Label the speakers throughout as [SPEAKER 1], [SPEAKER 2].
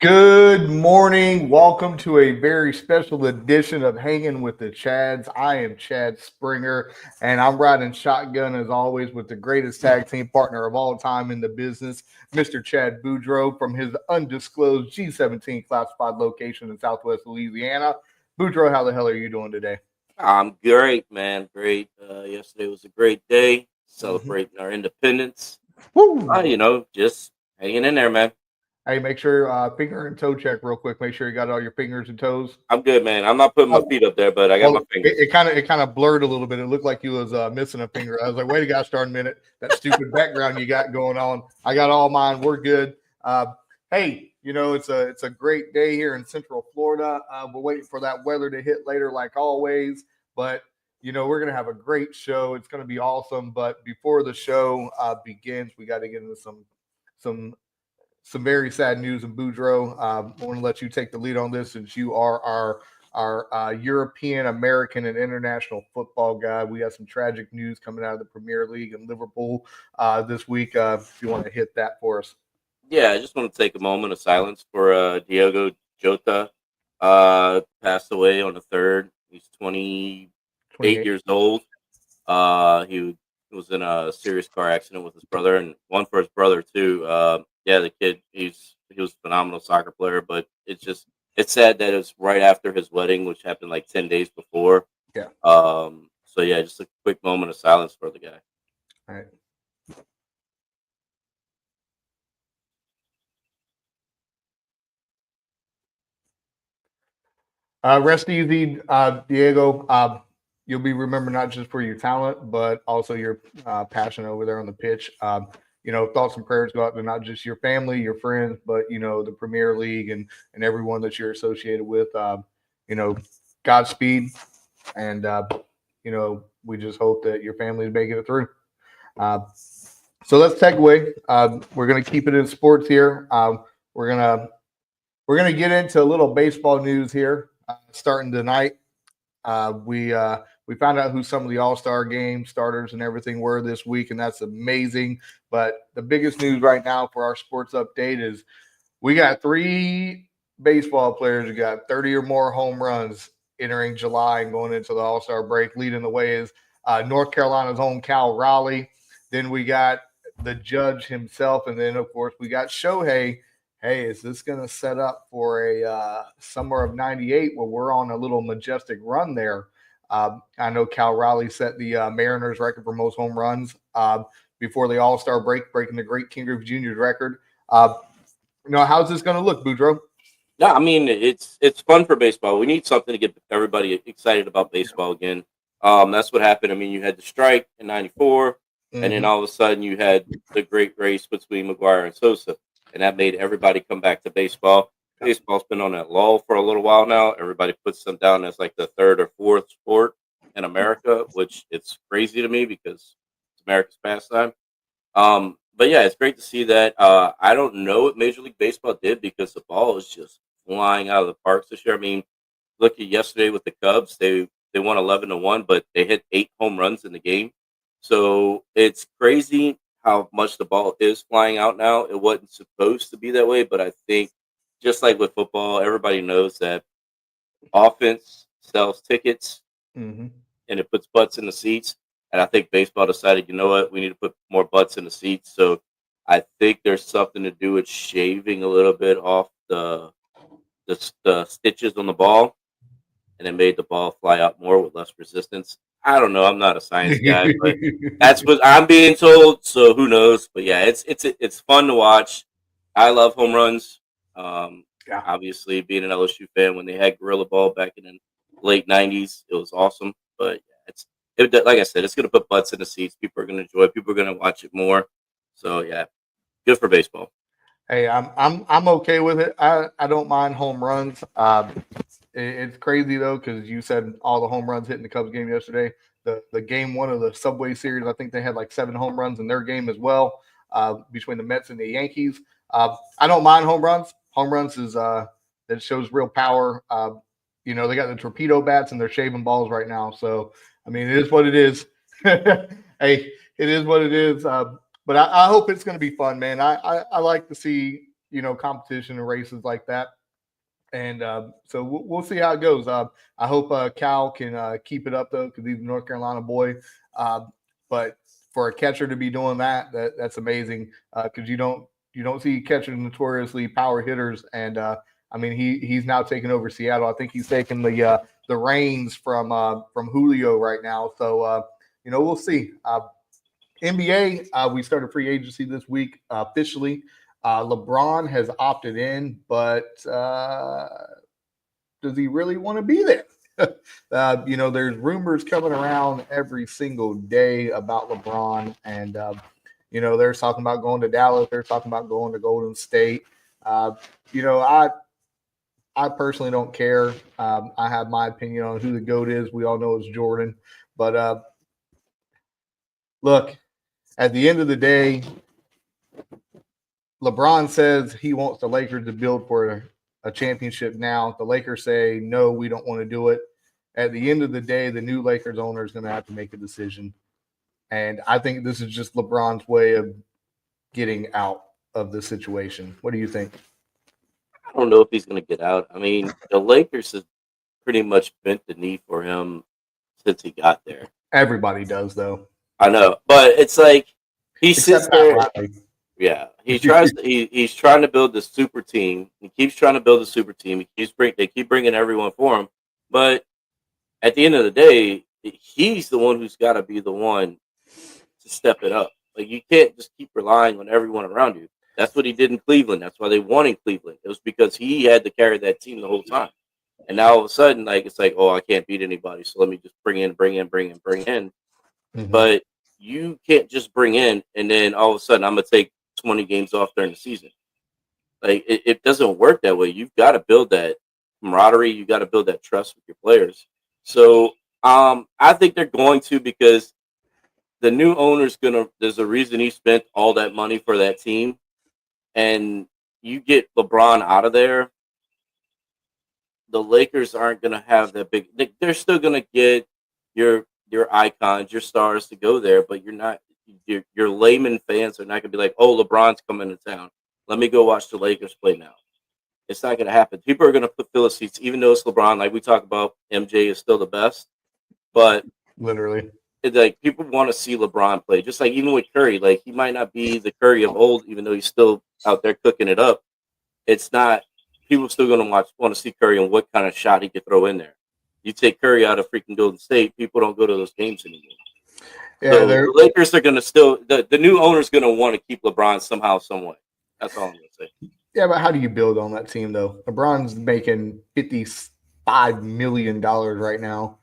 [SPEAKER 1] Good morning. Welcome to a very special edition of Hanging with the Chads. I am Chad Springer, and I'm riding shotgun as always with the greatest tag team partner of all time in the business, Mr. Chad Boudreaux from his undisclosed G17 classified location in Southwest Louisiana. Boudreaux, how the hell are you doing today?
[SPEAKER 2] I'm great, man. Great. Yesterday was a great day,
[SPEAKER 1] Mhm.
[SPEAKER 2] celebrating our independence.
[SPEAKER 1] Woo!
[SPEAKER 2] Just hanging in there, man.
[SPEAKER 1] Hey, make sure finger and toe check real quick. Make sure you got all your fingers and toes.
[SPEAKER 2] I'm good, man. I'm not putting my
[SPEAKER 1] Oh,
[SPEAKER 2] feet up there, but I got
[SPEAKER 1] well,
[SPEAKER 2] my fingers.
[SPEAKER 1] it kind of blurred a little bit. It looked like you was missing a finger. I was like, wait a gosh darn minute, that stupid background you got going on. I got all mine. We're good. Hey, it's a great day here in Central Florida. We're waiting for that weather to hit later, like always. But we're gonna have a great show. It's gonna be awesome. But before the show begins, we got to get into some some very sad news. And Boudreaux, I want to let you take the lead on this since you are our European, American, and international football guy. We got some tragic news coming out of the Premier League in Liverpool this week. If you want to hit that for us.
[SPEAKER 2] Yeah, I just want to take a moment of silence for Diogo Jota. Passed away on the third. He's 28
[SPEAKER 1] 28.
[SPEAKER 2] years old. He was in a serious car accident with his brother, and one for his brother too. Yeah, the kid, he was a phenomenal soccer player, but it's sad that it's right after his wedding, which happened like 10 days before.
[SPEAKER 1] Yeah.
[SPEAKER 2] So yeah, just a quick moment of silence for the guy.
[SPEAKER 1] All right. Rest easy, Diego. You'll be remembered not just for your talent, but also your passion over there on the pitch. Thoughts and prayers go out to not just your family, your friends, but the Premier League and everyone that you're associated with. You know, Godspeed, and we just hope that your family is making it through. Uh, so let's take away. We're gonna keep it in sports here. We're gonna we're gonna get into a little baseball news here, starting tonight. We found out who some of the All Star game starters and everything were this week, and that's amazing. But the biggest news right now for our sports update is we got three baseball players who got 30 or more home runs entering July and going into the All Star break. Leading the way is North Carolina's own Cal Raleigh. Then we got the judge himself, and then of course we got Shohei. Hey, is this going to set up for a summer of '98 where we're on a little majestic run there? I know Cal Raleigh set the Mariners record for most home runs before the All Star break, breaking the great King Griffey Jr.'s record. How's this going to look, Boudreaux?
[SPEAKER 2] Yeah, I mean it's fun for baseball. We need something to get everybody excited about baseball again. That's what happened. I mean, you had the strike in '94, and then
[SPEAKER 1] Mm-hmm.
[SPEAKER 2] all of a sudden you had the great race between McGuire and Sosa, and that made everybody come back to baseball.
[SPEAKER 1] Yeah.
[SPEAKER 2] Baseball's been on that lull for a little while now. Everybody puts them down as like the third or fourth sport in America, which it's crazy to me because it's America's pastime. But yeah, it's great to see that. I don't know what Major League Baseball did because the ball is just flying out of the parks this year. I mean, look at yesterday with the Cubs; they won 11-1, but they hit 8 home runs in the game. So it's crazy how much the ball is flying out now. It wasn't supposed to be that way, but I think just like with football, everybody knows that offense sells tickets
[SPEAKER 1] Mm-hmm.
[SPEAKER 2] and it puts butts in the seats. And I think baseball decided, you know what, we need to put more butts in the seats. So I think there's something to do with shaving a little bit off the stitches on the ball, and it made the ball fly out more with less resistance. I don't know. I'm not a science guy, but that's what I'm being told. So who knows? But yeah, it's fun to watch. I love home runs. Um,
[SPEAKER 1] Yeah.
[SPEAKER 2] Obviously, being an LSU fan when they had Gorilla Ball back in the late '90s, it was awesome. But yeah, like I said, it's going to put butts in the seats. People are going to enjoy it. People are going to watch it more. So yeah, good for baseball.
[SPEAKER 1] Hey, I'm okay with it. I don't mind home runs. It's crazy though because you said all the home runs hitting the Cubs game yesterday. The game one of the Subway Series, I think they had like 7 home runs in their game as well, between the Mets and the Yankees. I don't mind home runs. Home runs is that shows real power. They got the torpedo bats and they're shaving balls right now. So I mean, it is what it is. Hey, it is what it is. But I hope it's going to be fun, man. I like to see competition and races like that. And so we'll see how it goes. I hope Cal can keep it up though, because he's a North Carolina boy. But for a catcher to be doing that's amazing. Because you don't see catchers notoriously power hitters, and I mean he's now taking over Seattle. I think he's taking the reins from Julio right now. So we'll see. NBA, we started free agency this week officially. LeBron has opted in, but does he really want to be there? There's rumors coming around every single day about LeBron, and they're talking about going to Dallas. They're talking about going to Golden State. I personally don't care. I have my opinion on who the GOAT is. We all know it's Jordan, but look, at the end of the day, LeBron says he wants the Lakers to build for a championship now. The Lakers say, no, we don't want to do it. At the end of the day, the new Lakers owner is going to have to make a decision. And I think this is just LeBron's way of getting out of the situation. What do you think?
[SPEAKER 2] I don't know if he's going to get out. I mean, the Lakers have pretty much bent the knee for him since he got there.
[SPEAKER 1] Everybody does, though.
[SPEAKER 2] I know, but it's like he sits there. Yeah, he tries. He's trying to build the super team. He keeps trying to build a super team. They keep bringing everyone for him, but at the end of the day, he's the one who's got to be the one to step it up. Like, you can't just keep relying on everyone around you. That's what he did in Cleveland. That's why they won in Cleveland. It was because he had to carry that team the whole time. And now all of a sudden, it's like, oh, I can't beat anybody, so let me just bring in. Mm-hmm. But you can't just bring in and then all of a sudden I'm gonna take 20 games off during the season. Like, it doesn't work that way. You've got to build that camaraderie. You got to build that trust with your players. So I think they're going to, because the new owner's there's a reason he spent all that money for that team, and you get LeBron out of there, the Lakers aren't going to have that big. They're still going to get your icons, your stars to go there, but you're not. Your layman fans are not going to be like, oh, LeBron's coming to town. Let me go watch the Lakers play now. It's not going to happen. People are going to fill the seats, even though it's LeBron. Like we talk about, MJ is still the best, but
[SPEAKER 1] literally,
[SPEAKER 2] like, people want to see LeBron play. Just like even with Curry, like, he might not be the Curry of old, even though he's still out there cooking it up. It's not. People still going to want to see Curry and what kind of shot he could throw in there. You take Curry out of freaking Golden State, people don't go to those games anymore. Yeah, so the Lakers are going to still the new owner's going to want to keep LeBron somehow, some way. That's all I'm going to say.
[SPEAKER 1] Yeah, but how do you build on that team though? LeBron's making $55 million right now.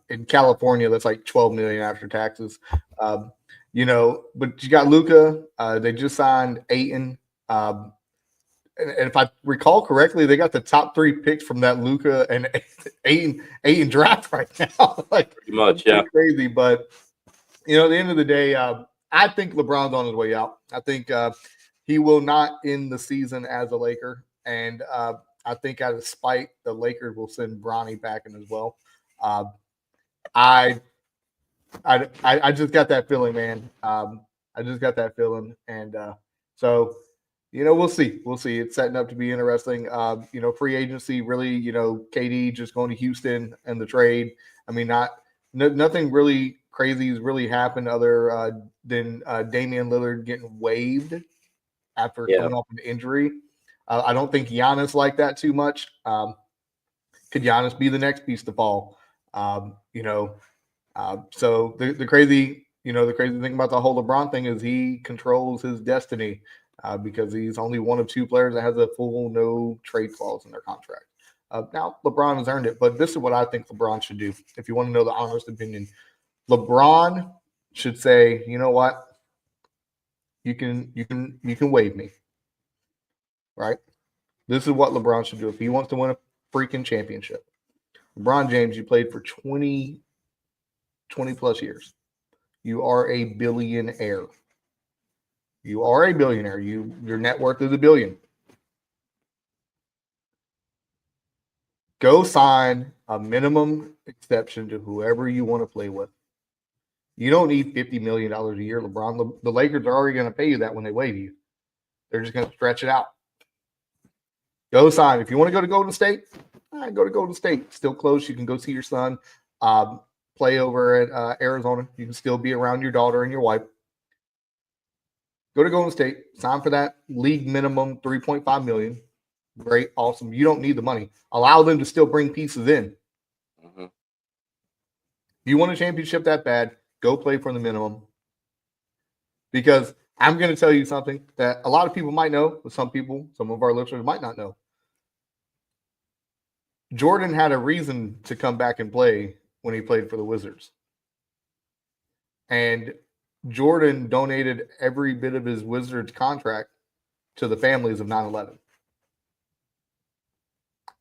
[SPEAKER 1] In California, that's like $12 million after taxes. But you got Luka. They just signed Ayton. And if I recall correctly, they got the top 3 picks from that Luka and Ayton draft right now. Like,
[SPEAKER 2] pretty much, yeah,
[SPEAKER 1] crazy. But at the end of the day, I think LeBron's on his way out. I think he will not end the season as a Laker, and I think out of spite, the Lakers will send Bronny back in as well. I just got that feeling, man. I just got that feeling, and so we'll see. We'll see. It's setting up to be interesting. Free agency, really. KD just going to Houston and the trade. I mean, nothing really crazy has really happened other than Damian Lillard getting waived after coming off an injury. I don't think Giannis liked that too much. Could Giannis be the next piece to fall? So the crazy thing about the whole LeBron thing is he controls his destiny because he's only one of 2 players that has a full no trade clause in their contract. Now LeBron has earned it, but this is what I think LeBron should do. If you want to know the honest opinion, LeBron should say, you know what? You can waive me. Right? This is what LeBron should do if he wants to win a freaking championship. LeBron James, you played for 20 plus years. You are a billionaire. You are a billionaire. Your net worth is $1 billion. Go sign a minimum exception to whoever you want to play with. You don't need $50 million a year, LeBron. The Lakers are already going to pay you that when they waive you. They're just going to stretch it out Go sign. If you want to go to Golden State, all right, go to Golden State. Still close. You can go see your son. Play over at Arizona. You can still be around your daughter and your wife. Go to Golden State. Sign for that league minimum $3.5 million. Great, awesome. You don't need the money. Allow them to still bring pieces in.
[SPEAKER 2] Mm-hmm.
[SPEAKER 1] If you want a championship that bad, go play for the minimum. Because I'm going to tell you something that a lot of people might know, but some of our listeners might not know. Jordan had a reason to come back and play when he played for the Wizards. And Jordan donated every bit of his Wizards contract to the families of 9/11.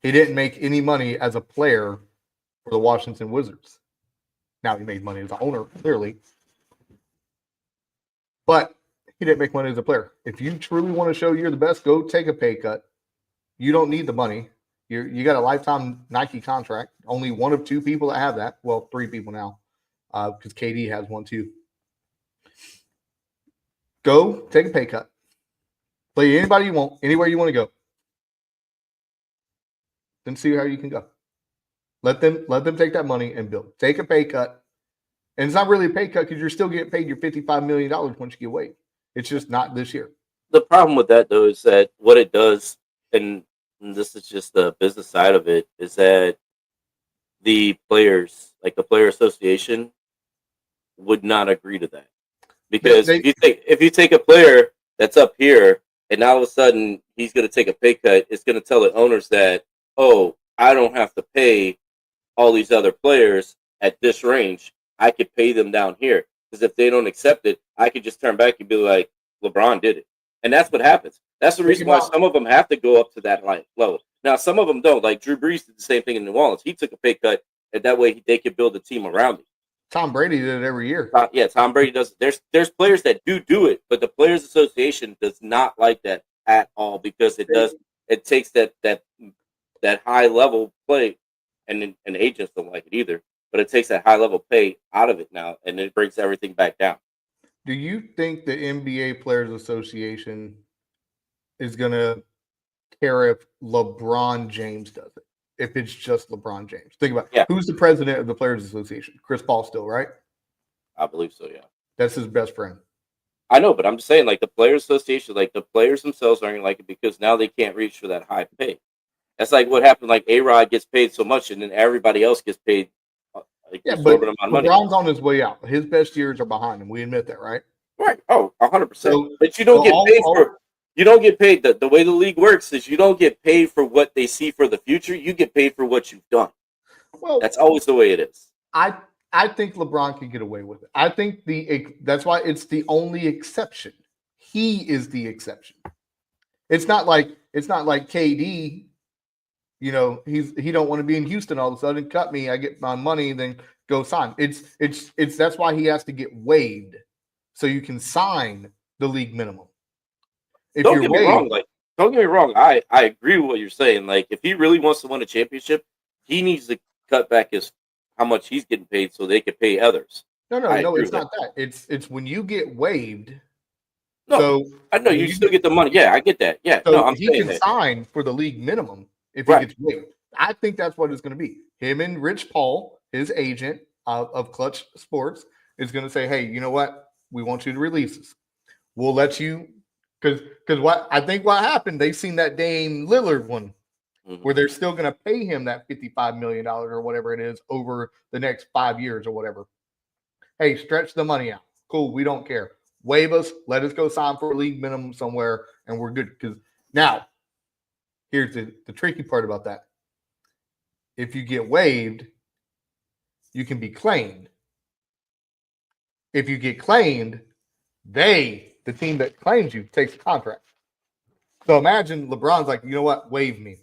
[SPEAKER 1] He didn't make any money as a player for the Washington Wizards. Now he made money as an owner, clearly. But he didn't make money as a player. If you truly want to show you're the best, go take a pay cut. You don't need the money. You got a lifetime Nike contract. Only one of two people that have that. Well, three people now, because KD has one too. Go take a pay cut. Play anybody you want, anywhere you want to go. Then see how you can go. Let them take that money and build. Take a pay cut. And it's not really a pay cut because you're still getting paid your $55 million once you get waived. It's just not this year.
[SPEAKER 2] The problem with that, though, is that what it does, and this is just the business side of it, is that the players, like the player association, would not agree to that. Because if you take a player that's up here and now all of a sudden he's going to take a pay cut, it's going to tell the owners that, oh, I don't have to pay all these other players at this range. I could pay them down here. Because if they don't accept it, I could just turn back and be like, LeBron did it. And that's what happens. That's the reason why some of them have to go up to that level. Now, some of them don't. Like Drew Brees did the same thing in New Orleans. He took a pay cut, and that way they could build a team around him.
[SPEAKER 1] Tom Brady did it every year.
[SPEAKER 2] Yeah, Tom Brady does. There's players that do it, but the Players Association does not like that at all because it takes that high level play, and agents don't like it either. But it takes that high level pay out of it now, and it brings everything back down.
[SPEAKER 1] Do you think the NBA Players Association is going to care if LeBron James does it? If it's just LeBron James? Think about it. Who's the president of the Players Association? Chris Paul still, right?
[SPEAKER 2] I believe so, yeah.
[SPEAKER 1] That's his best friend.
[SPEAKER 2] I know, but I'm just saying, like, the Players Association, like, the players themselves aren't going to like it because now they can't reach for that high pay. That's like what happened, like, A-Rod gets paid so much, and then everybody else gets paid
[SPEAKER 1] but LeBron's on his way out. His best years are behind him. We admit that, right?
[SPEAKER 2] Right. Oh, 100%. But you don't get paid for. You don't get paid. The way the league works is you don't get paid for what they see for the future. You get paid for what you've done. Well, that's always the way it is.
[SPEAKER 1] I think LeBron can get away with it. I think that's why it's the only exception. He is the exception. It's not like KD. You know, he don't want to be in Houston all of a sudden. Cut me, I get my money, then go sign. It's that's why he has to get waived so you can sign the league minimum.
[SPEAKER 2] Don't get me wrong. I agree with what you're saying. Like, if he really wants to win a championship, he needs to cut back how much he's getting paid so they can pay others.
[SPEAKER 1] No, it's not that. It's when you get waived.
[SPEAKER 2] No, so I know you still get the money. Yeah, I get that. Yeah,
[SPEAKER 1] so I'm saying he can sign for the league minimum. If he gets waived, I think that's what it's going to be. Him and Rich Paul, his agent of Clutch Sports, is going to say, "Hey, you know what? We want you to release us. We'll let you." Because what happened? They've seen that Dame Lillard one, where they're still going to pay him that $55 million or whatever it is over the next 5 years or whatever. Hey, stretch the money out. Cool, we don't care. Waive us. Let us go sign for a league minimum somewhere, and we're good. Because now. Here's the tricky part about that. If you get waived, you can be claimed. If you get claimed, the team that claims you, takes the contract. So imagine LeBron's like, you know what? Waive me.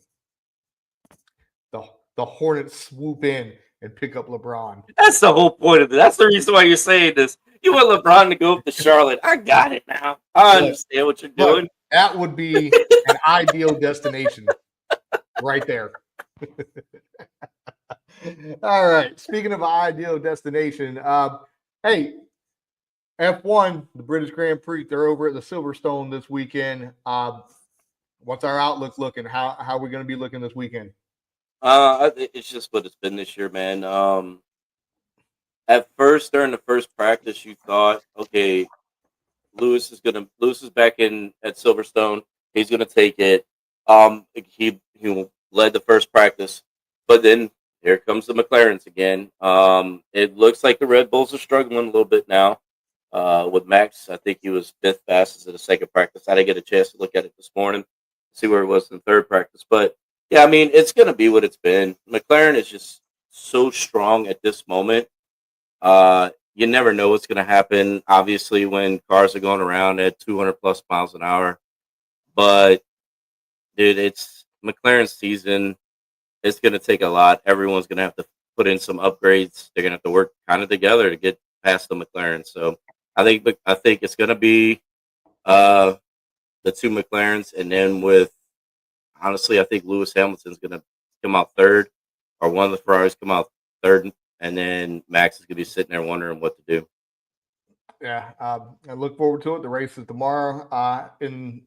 [SPEAKER 1] The Hornets swoop in and pick up LeBron.
[SPEAKER 2] That's the whole point of it. That's the reason why you're saying this. You want LeBron to go up to Charlotte. I got it now. I understand what you're doing.
[SPEAKER 1] That would be an ideal destination right there. All right. Speaking of ideal destination, hey, F1, the British Grand Prix, they're over at the Silverstone this weekend. what's our outlook looking? How are we going to be looking this weekend?
[SPEAKER 2] It's just what it's been this year, man. At first, during the first practice, you thought, okay, Lewis is back in at Silverstone. He's gonna take it. He led the first practice, but then here comes the McLarens again. It looks like the Red Bulls are struggling a little bit now. With Max, I think he was fifth fastest in the second practice. I didn't get a chance to look at it this morning, see where it was in third practice. But yeah, I mean, it's gonna be what it's been. McLaren is just so strong at this moment. You never know what's going to happen, obviously, when cars are going around at 200 plus miles an hour. But, dude, it's McLaren's season. It's going to take a lot. Everyone's going to have to put in some upgrades. They're going to have to work kind of together to get past the McLaren. So I think it's going to be the two McLarens. And then honestly, I think Lewis Hamilton's going to come out third, or one of the Ferraris come out third, and then Max is going to be sitting there wondering what to do.
[SPEAKER 1] Yeah, I look forward to it. The race is tomorrow in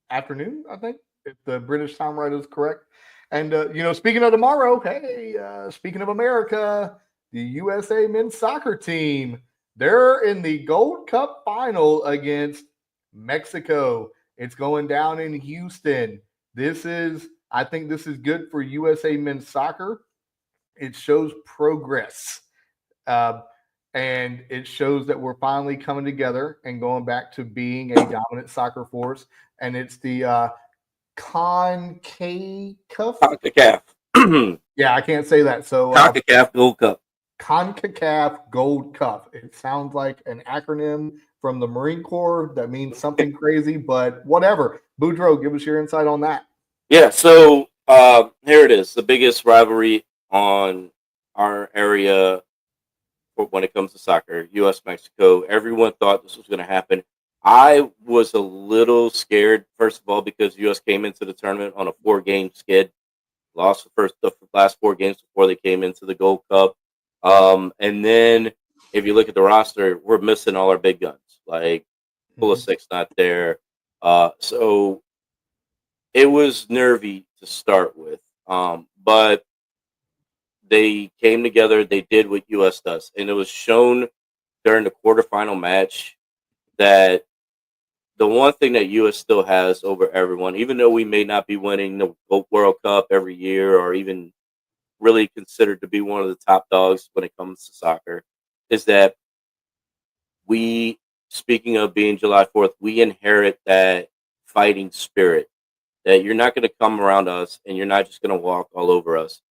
[SPEAKER 1] afternoon, I think, if the British time right is correct. And, speaking of tomorrow, hey, speaking of America, the USA men's soccer team, they're in the Gold Cup final against Mexico. It's going down in Houston. I think this is good for USA men's soccer. It shows progress, and it shows that we're finally coming together and going back to being a dominant soccer force. And it's the
[SPEAKER 2] CONCACAF.
[SPEAKER 1] Yeah, I can't say that. So
[SPEAKER 2] CONCACAF Gold Cup.
[SPEAKER 1] CONCACAF Gold Cup. It sounds like an acronym from the Marine Corps that means something crazy, but whatever. Boudreaux, give us your insight on that.
[SPEAKER 2] Yeah, so here it is, the biggest rivalry on our area when it comes to soccer, U.S. Mexico. Everyone thought this was going to happen. I was a little scared, first of all, because U.S. came into the tournament on a 4-game skid, lost the last 4 games before they came into the Gold Cup. And then if you look at the roster, we're missing all our big guns, like Pulisic not there. So it was nervy to start with, but they came together. They did what U.S. does, and it was shown during the quarterfinal match that the one thing that U.S. still has over everyone, even though we may not be winning the World Cup every year or even really considered to be one of the top dogs when it comes to soccer, is that we, speaking of being July 4th, we inherit that fighting spirit, that you're not going to come around us and you're not just going to walk all over us.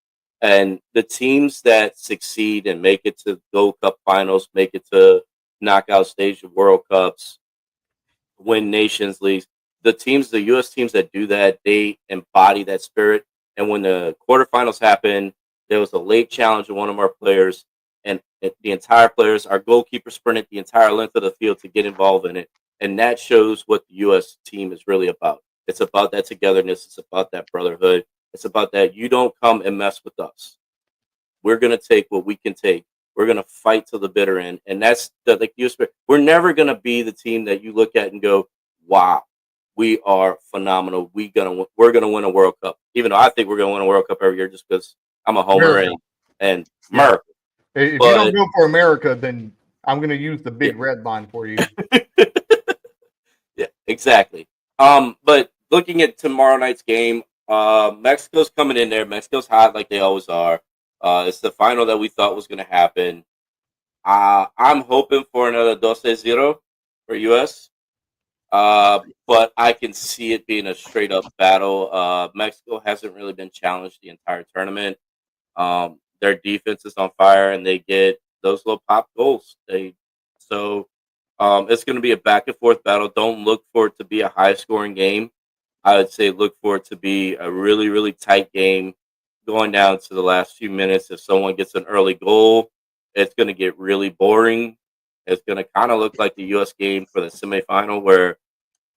[SPEAKER 2] And the teams that succeed and make it to Gold Cup finals, make it to knockout stage of World Cups, win Nations Leagues, the U.S. teams that do that, they embody that spirit. And when the quarterfinals happened, there was a late challenge of one of our players, and the entire players, our goalkeeper sprinted the entire length of the field to get involved in it. And that shows what the U.S. team is really about. It's about that togetherness. It's about that brotherhood. It's about that you don't come and mess with us. We're going to take what we can take. We're going to fight to the bitter end. And that's like you. We're never going to be the team that you look at and go, wow, we are phenomenal. We're going to win a World Cup. Even though I think we're going to win a World Cup every year just because I'm a homer and America.
[SPEAKER 1] If you don't go for America, then I'm going to use the big red line for you.
[SPEAKER 2] Yeah, exactly. But looking at tomorrow night's game, Mexico's coming in there. Mexico's hot like they always are. It's the final that we thought was going to happen. I'm hoping for another 2-0 for U.S., but I can see it being a straight-up battle. Mexico hasn't really been challenged the entire tournament. Their defense is on fire, and they get those little pop goals. So it's going to be a back-and-forth battle. Don't look for it to be a high-scoring game. I would say look for it to be a really, really tight game going down to the last few minutes. If someone gets an early goal, it's going to get really boring. It's going to kind of look like the U.S. game for the semifinal where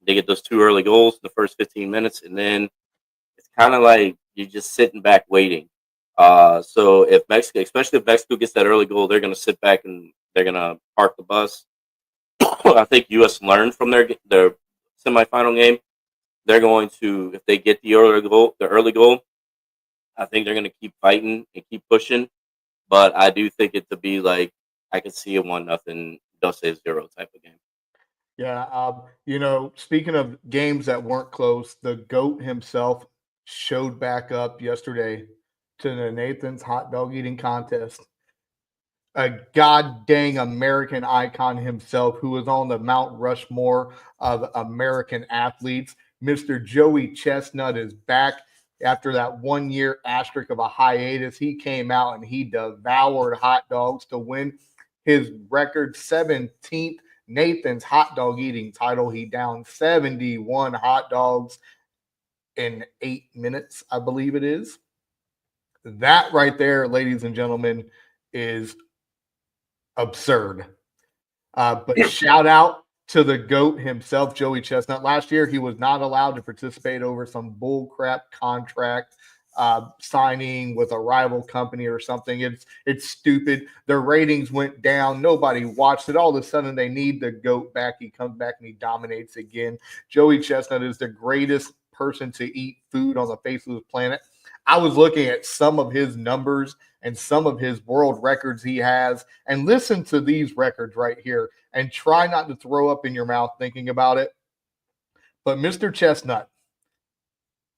[SPEAKER 2] they get those 2 early goals in the first 15 minutes, and then it's kind of like you're just sitting back waiting. So if Mexico, especially if Mexico gets that early goal, they're going to sit back and they're going to park the bus. I think U.S. learned from their semifinal game. they're going to, if they get the early goal, I think they're going to keep fighting and keep pushing. But I do think it to be like I could see a 1-0 Dulce 0 type of game.
[SPEAKER 1] Yeah, speaking of games that weren't close, the GOAT himself showed back up yesterday to the Nathan's hot dog eating contest. A god dang American icon himself, who was on the Mount Rushmore of American athletes. Mr. Joey Chestnut is back after that 1 year asterisk of a hiatus. He came out and he devoured hot dogs to win his record 17th Nathan's hot dog eating title. He downed 71 hot dogs in 8 minutes, I believe it is. That right there, ladies and gentlemen, is absurd. But shout out to the GOAT himself, Joey Chestnut. Last year, he was not allowed to participate over some bullcrap contract signing with a rival company or something. It's stupid. Their ratings went down. Nobody watched it. All of a sudden, they need the GOAT back. He comes back and he dominates again. Joey Chestnut is the greatest person to eat food on the face of the planet. I was looking at some of his numbers and some of his world records he has, and listen to these records right here and try not to throw up in your mouth thinking about it. But Mr. Chestnut,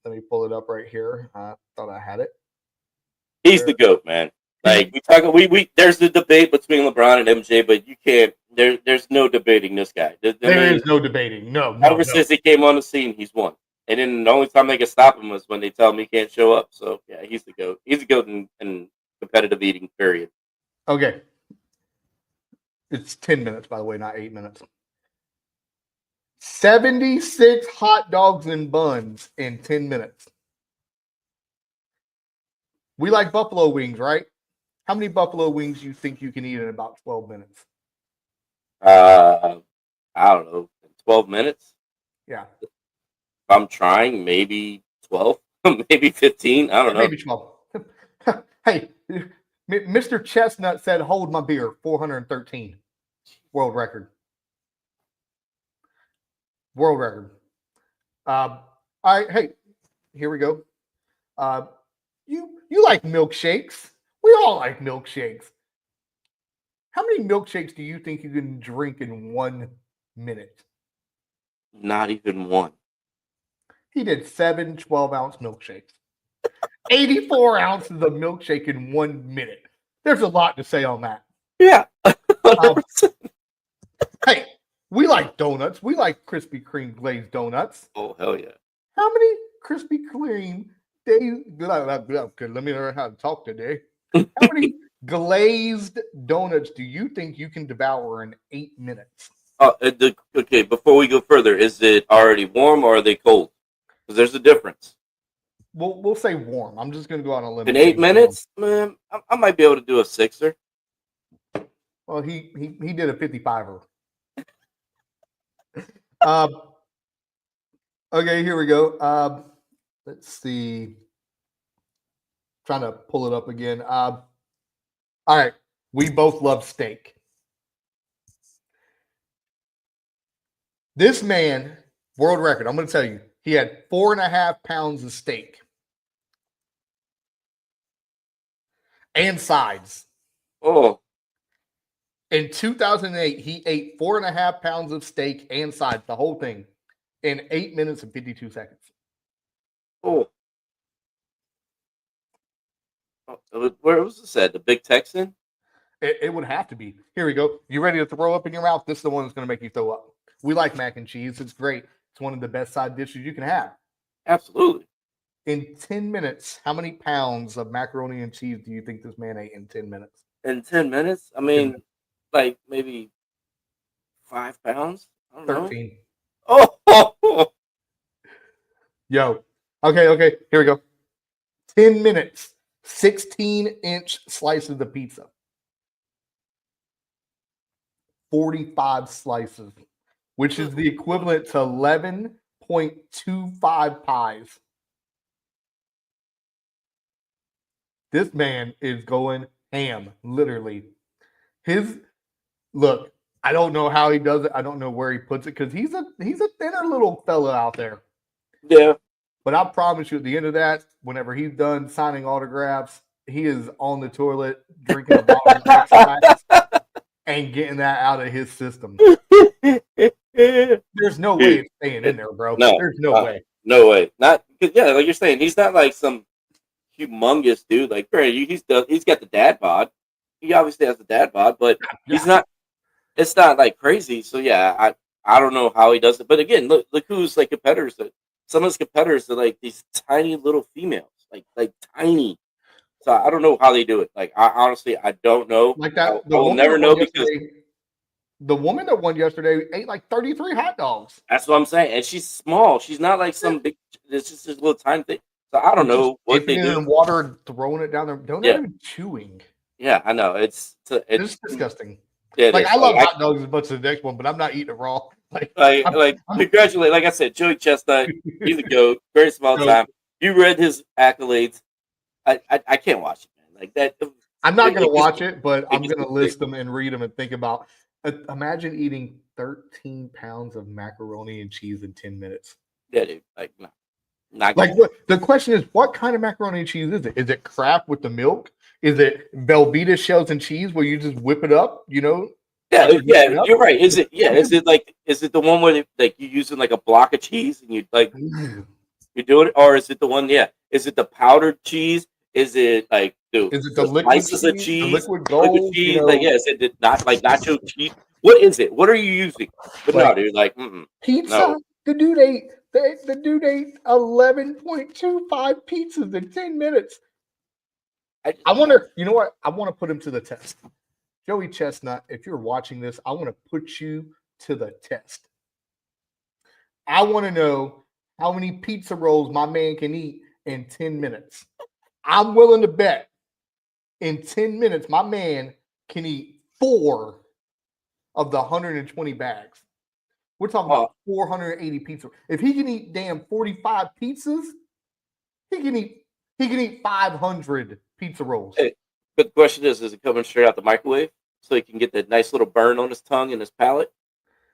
[SPEAKER 1] let me pull it up right here. I thought I had it.
[SPEAKER 2] He's the GOAT, man. Like we there's the debate between LeBron and MJ, but you can't. There's no debating this guy.
[SPEAKER 1] There is no debating. No.
[SPEAKER 2] Ever since he came on the scene, he's won. And then the only time they can stop him was when they tell him he can't show up. So yeah, he's the GOAT. He's the GOAT in competitive eating, period.
[SPEAKER 1] Okay. It's 10 minutes, by the way, not 8 minutes. 76 hot dogs and buns in 10 minutes. We like buffalo wings, right? How many buffalo wings do you think you can eat in about 12 minutes?
[SPEAKER 2] I don't know, 12 minutes?
[SPEAKER 1] Yeah.
[SPEAKER 2] If I'm trying, maybe 12, maybe 15. I don't know.
[SPEAKER 1] Maybe 12. Hey, Mr. Chestnut said, hold my beer, 413. World record. World record. All right, hey, here we go. You like milkshakes. We all like milkshakes. How many milkshakes do you think you can drink in 1 minute?
[SPEAKER 2] Not even one.
[SPEAKER 1] He did 7 12-ounce milkshakes. 84 ounces of milkshake in 1 minute. There's a lot to say on that.
[SPEAKER 2] Yeah.
[SPEAKER 1] Hey, we like donuts. We like Krispy Kreme glazed donuts.
[SPEAKER 2] Oh, hell yeah.
[SPEAKER 1] How many Krispy Kreme days? Let me learn how to talk today. How many glazed donuts do you think you can devour in 8 minutes?
[SPEAKER 2] Okay, before we go further, is it already warm or are they cold? Because there's a difference.
[SPEAKER 1] We'll say warm. I'm just going to go on a limb.
[SPEAKER 2] In 8 minutes, man, I might be able to do a 6er.
[SPEAKER 1] Well, he did a 55er. Okay, here we go. Let's see. Trying to pull it up again. All right. We both love steak. This man, world record, I'm going to tell you, he had 4.5 pounds of steak and sides.
[SPEAKER 2] Oh.
[SPEAKER 1] In 2008, he ate 4.5 pounds of steak and sides, the whole thing, in 8 minutes and 52 seconds.
[SPEAKER 2] Oh. Where was this at? The Big Texan?
[SPEAKER 1] It would have to be. Here we go. You ready to throw up in your mouth? This is the one that's going to make you throw up. We like mac and cheese. It's great. It's one of the best side dishes you can have.
[SPEAKER 2] Absolutely.
[SPEAKER 1] In 10 minutes, how many pounds of macaroni and cheese do you think this man ate in 10 minutes?
[SPEAKER 2] In 10 minutes? I mean, like maybe 5 pounds? I don't
[SPEAKER 1] 13.
[SPEAKER 2] know. Oh!
[SPEAKER 1] Yo. Okay. Here we go. 10 minutes. 16-inch slices of pizza. 45 slices, which is the equivalent to 11.25 pies. This man is going ham, literally. Look, I don't know how he does it. I don't know where he puts it because he's a thinner little fella out there.
[SPEAKER 2] Yeah.
[SPEAKER 1] But I promise you, at the end of that, whenever he's done signing autographs, he is on the toilet drinking a bottle of X-Lax and getting that out of his system. There's no way it's staying in there, bro.
[SPEAKER 2] No,
[SPEAKER 1] There's no way.
[SPEAKER 2] No way. Not yeah, like you're saying, he's not like some humongous dude. Like, he's got the dad bod. He obviously has the dad bod, but he's not. It's not like crazy. So yeah, I don't know how he does it. But again, look who's like competitors. Some of his competitors are like these tiny little females, like tiny. So I don't know how they do it. Like, I honestly, I don't know.
[SPEAKER 1] Like that.
[SPEAKER 2] I will never know because
[SPEAKER 1] the woman that won yesterday ate like 33 hot dogs.
[SPEAKER 2] that's what I'm saying. And she's small. She's not like some big. It's just this little tiny thing. So I don't know what they do.
[SPEAKER 1] In water and throwing it down there. Don't even chewing.
[SPEAKER 2] Yeah, I know. It's
[SPEAKER 1] disgusting.
[SPEAKER 2] Yeah,
[SPEAKER 1] like I love hot dogs as much as the next one, but I'm not eating it raw.
[SPEAKER 2] Congratulate. Like I said, Joey Chestnut, he's a goat. Very small time. You read his accolades. I can't watch it, man. Like that.
[SPEAKER 1] I'm not going to watch it, but I'm going to list them and read them and think about. Imagine eating 13 pounds of macaroni and cheese in 10 minutes.
[SPEAKER 2] Yeah, dude. Like, no.
[SPEAKER 1] The question is, what kind of macaroni and cheese is it? Is it Kraft with the milk? Is it Velveeta shells and cheese where you just whip it up? You know?
[SPEAKER 2] Yeah, you're right. Is it? Yeah, is it the one where like you're using like a block of cheese and you like you're doing it, or is it the one? Yeah, is it the powdered cheese? Is it like
[SPEAKER 1] is it the liquid
[SPEAKER 2] slices of cheese?
[SPEAKER 1] The liquid gold?
[SPEAKER 2] Liquid cheese? You know? Like, yeah, is it not like nacho cheese? What is it? What are you using? But no, dude, like
[SPEAKER 1] pizza. No. The dude ate 11.25 pizzas in 10 minutes. I wonder, you know what? I want to put him to the test. Joey Chestnut, if you're watching this, I want to put you to the test. I want to know how many pizza rolls my man can eat in 10 minutes. I'm willing to bet in 10 minutes, my man can eat 4 of the 120 bags. We're talking about 480 pizzas. If he can eat damn 45 pizzas, he can eat 500 pizza rolls.
[SPEAKER 2] Hey, but the question is it coming straight out the microwave so he can get that nice little burn on his tongue and his palate?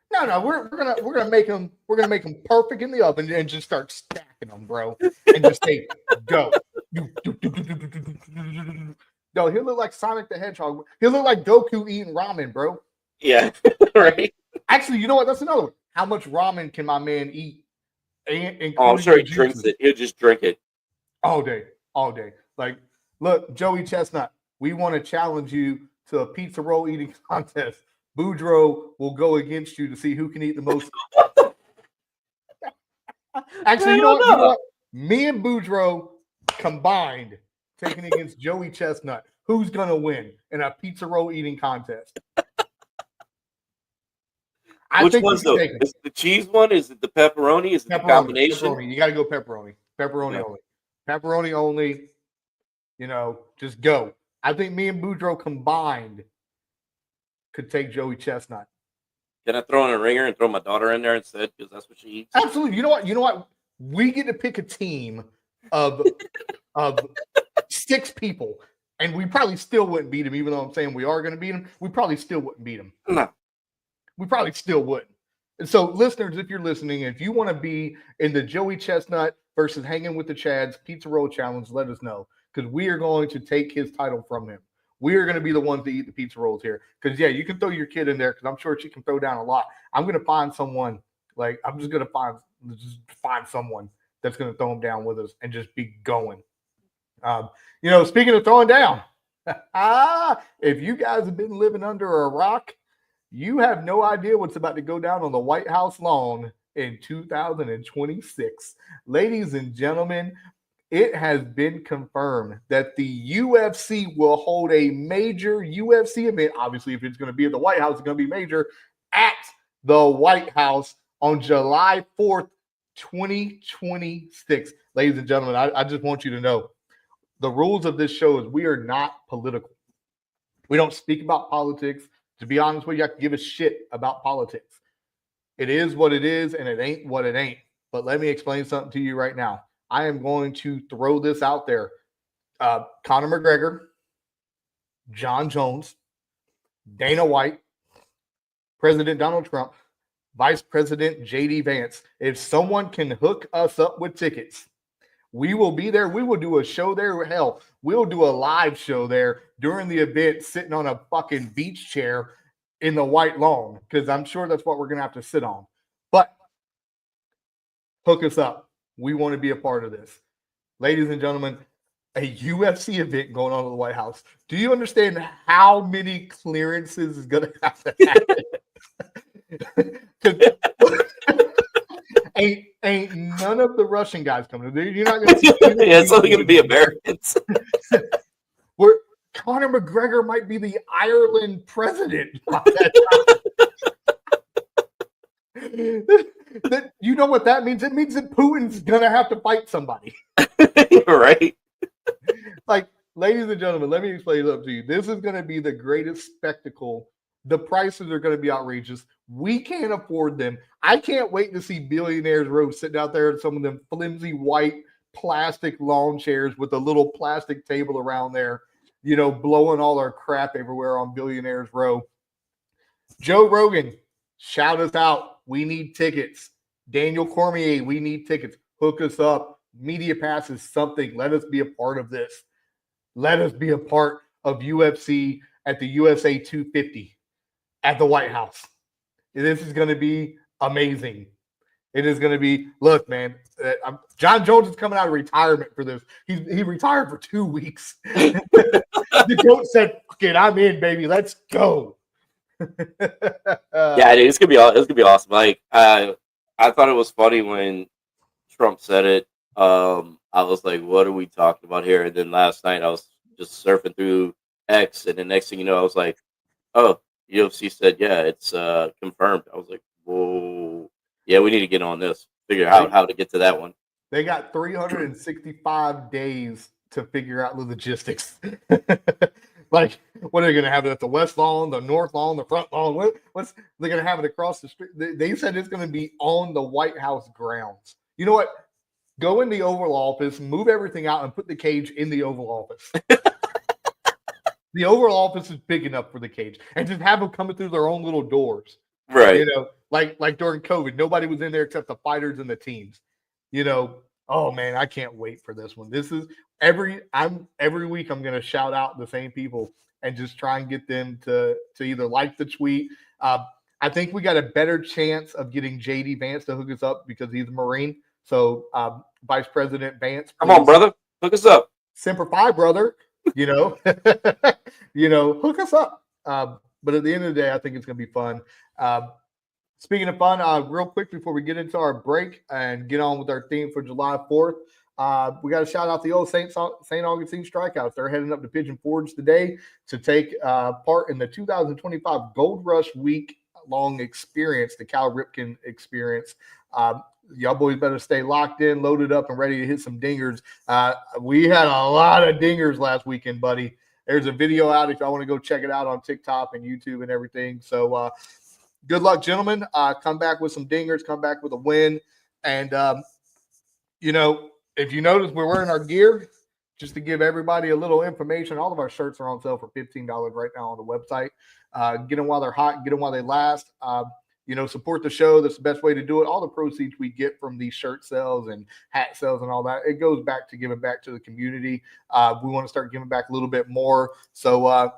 [SPEAKER 1] No, we're gonna make him perfect in the oven and just start stacking them, bro, and just say go. No, he'll look like Sonic the Hedgehog. He'll look like Goku eating ramen, bro.
[SPEAKER 2] Yeah, right.
[SPEAKER 1] Actually, you know what? That's another one. How much ramen can my man eat?
[SPEAKER 2] I'm sure he drinks it. He'll just drink it
[SPEAKER 1] all day. Like, look, Joey Chestnut, we want to challenge you to a pizza roll eating contest. Boudreaux will go against you to see who can eat the most. Actually, you know what? Me and Boudreaux combined taking against Joey Chestnut. Who's gonna win in a pizza roll eating contest?
[SPEAKER 2] Which one's though? Is it the cheese one? Is it the pepperoni? Is it the combination?
[SPEAKER 1] Pepperoni. You got to go pepperoni. Pepperoni only. Pepperoni only. You know, just go. I think me and Boudreaux combined could take Joey Chestnut.
[SPEAKER 2] Can I throw in a ringer and throw my daughter in there instead because that's what she eats?
[SPEAKER 1] Absolutely. You know what? We get to pick a team of 6 people, and we probably still wouldn't beat him, even though I'm saying we are going to beat him. We probably still wouldn't beat him.
[SPEAKER 2] No.
[SPEAKER 1] We probably still wouldn't. And so, listeners, if you're listening, if you want to be in the Joey Chestnut versus Hanging with the Chads Pizza Roll Challenge, let us know, because we are going to take his title from him. We are going to be the ones to eat the pizza rolls here. Because, yeah, you can throw your kid in there because I'm sure she can throw down a lot. I'm going to find someone, I'm just going to find someone that's going to throw him down with us and just be going. Speaking of throwing down, if you guys have been living under a rock, you have no idea what's about to go down on the White House lawn in 2026. Ladies and gentlemen, it has been confirmed that the UFC will hold a major UFC event. Obviously, if it's going to be at the White House, it's going to be major at the White House on July 4th, 2026. Ladies and gentlemen, I just want you to know the rules of this show is we are not political. We don't speak about politics. To be honest with you, I can give a shit about politics. It is what it is, and it ain't what it ain't. But let me explain something to you right now. I am going to throw this out there. Conor McGregor, John Jones, Dana White, President Donald Trump, Vice President J.D. Vance. If someone can hook us up with tickets, we will be there. We will do a show there. Hell, we'll do a live show there during the event, sitting on a fucking beach chair in the white lawn, because I'm sure that's what we're going to have to sit on. But hook us up. We want to be a part of this. Ladies and gentlemen, a UFC event going on at the White House. Do you understand how many clearances is going to have to happen? ain't none of the Russian guys coming. You're not going to see.
[SPEAKER 2] Yeah, it's only going to be Americans.
[SPEAKER 1] Conor McGregor might be the Ireland president. You know what that means? It means that Putin's going to have to fight somebody.
[SPEAKER 2] Right.
[SPEAKER 1] Like, ladies and gentlemen, let me explain it up to you. This is going to be the greatest spectacle. The prices are going to be outrageous. We can't afford them. I can't wait to see Billionaires Row sitting out there in some of them flimsy white plastic lawn chairs with a little plastic table around there, you know, blowing all our crap everywhere on Billionaires Row. Joe Rogan, shout us out. We need tickets. Daniel Cormier, we need tickets. Hook us up. Media passes, something. Let us be a part of this. Let us be a part of UFC at the USA 250 at the White House. This is going to be amazing. It is going to be, look, man, John Jones is coming out of retirement for this. He retired for 2 weeks. The coach said, "Fuck it, I'm in, baby. Let's go."
[SPEAKER 2] Yeah, dude, it's gonna be awesome. Like, I thought it was funny when Trump said it. I was like, "What are we talking about here?" And then last night I was just surfing through X, and the next thing you know, I was like, "Oh, UFC said, yeah, it's confirmed." I was like, "Whoa, yeah, we need to get on this. Figure out how to get to that one."
[SPEAKER 1] They got 365 days to figure out the logistics. Like, what are they going to have it at the West Lawn, the North Lawn, the Front Lawn? What's they're going to have it across the street? They said it's going to be on the White House grounds. You know what? Go in the Oval Office, move everything out, and put the cage in the Oval Office. The Oval Office is big enough for the cage, and just have them coming through their own little doors.
[SPEAKER 2] Right.
[SPEAKER 1] You know, like during COVID, nobody was in there except the fighters and the teams. You know, oh man, I can't wait for this one. This is every week I'm going to shout out the same people and just try and get them to either like the tweet. I think we got a better chance of getting JD Vance to hook us up because he's a Marine. So Vice President Vance,
[SPEAKER 2] come on, brother, hook us up.
[SPEAKER 1] Semper Fi, brother. You know, hook us up. But at the end of the day, I think it's going to be fun. Speaking of fun, real quick before we get into our break and get on with our theme for July 4th, we got to shout out the old St. Augustine Strikeouts. They're heading up to Pigeon Forge today to take part in the 2025 Gold Rush Week long experience, the Cal Ripken experience. Y'all boys better stay locked in, loaded up, and ready to hit some dingers. We had a lot of dingers last weekend, buddy. There's a video out if y'all want to go check it out on TikTok and YouTube and everything. So good luck, gentlemen. Come back with some dingers, come back with a win. And, if you notice, we're wearing our gear. Just to give everybody a little information, all of our shirts are on sale for $15 right now on the website. Get them while they're hot, get them while they last. Support the show. That's the best way to do it. All the proceeds we get from these shirt sales and hat sales and all that, it goes back to giving back to the community. We want to start giving back a little bit more. So,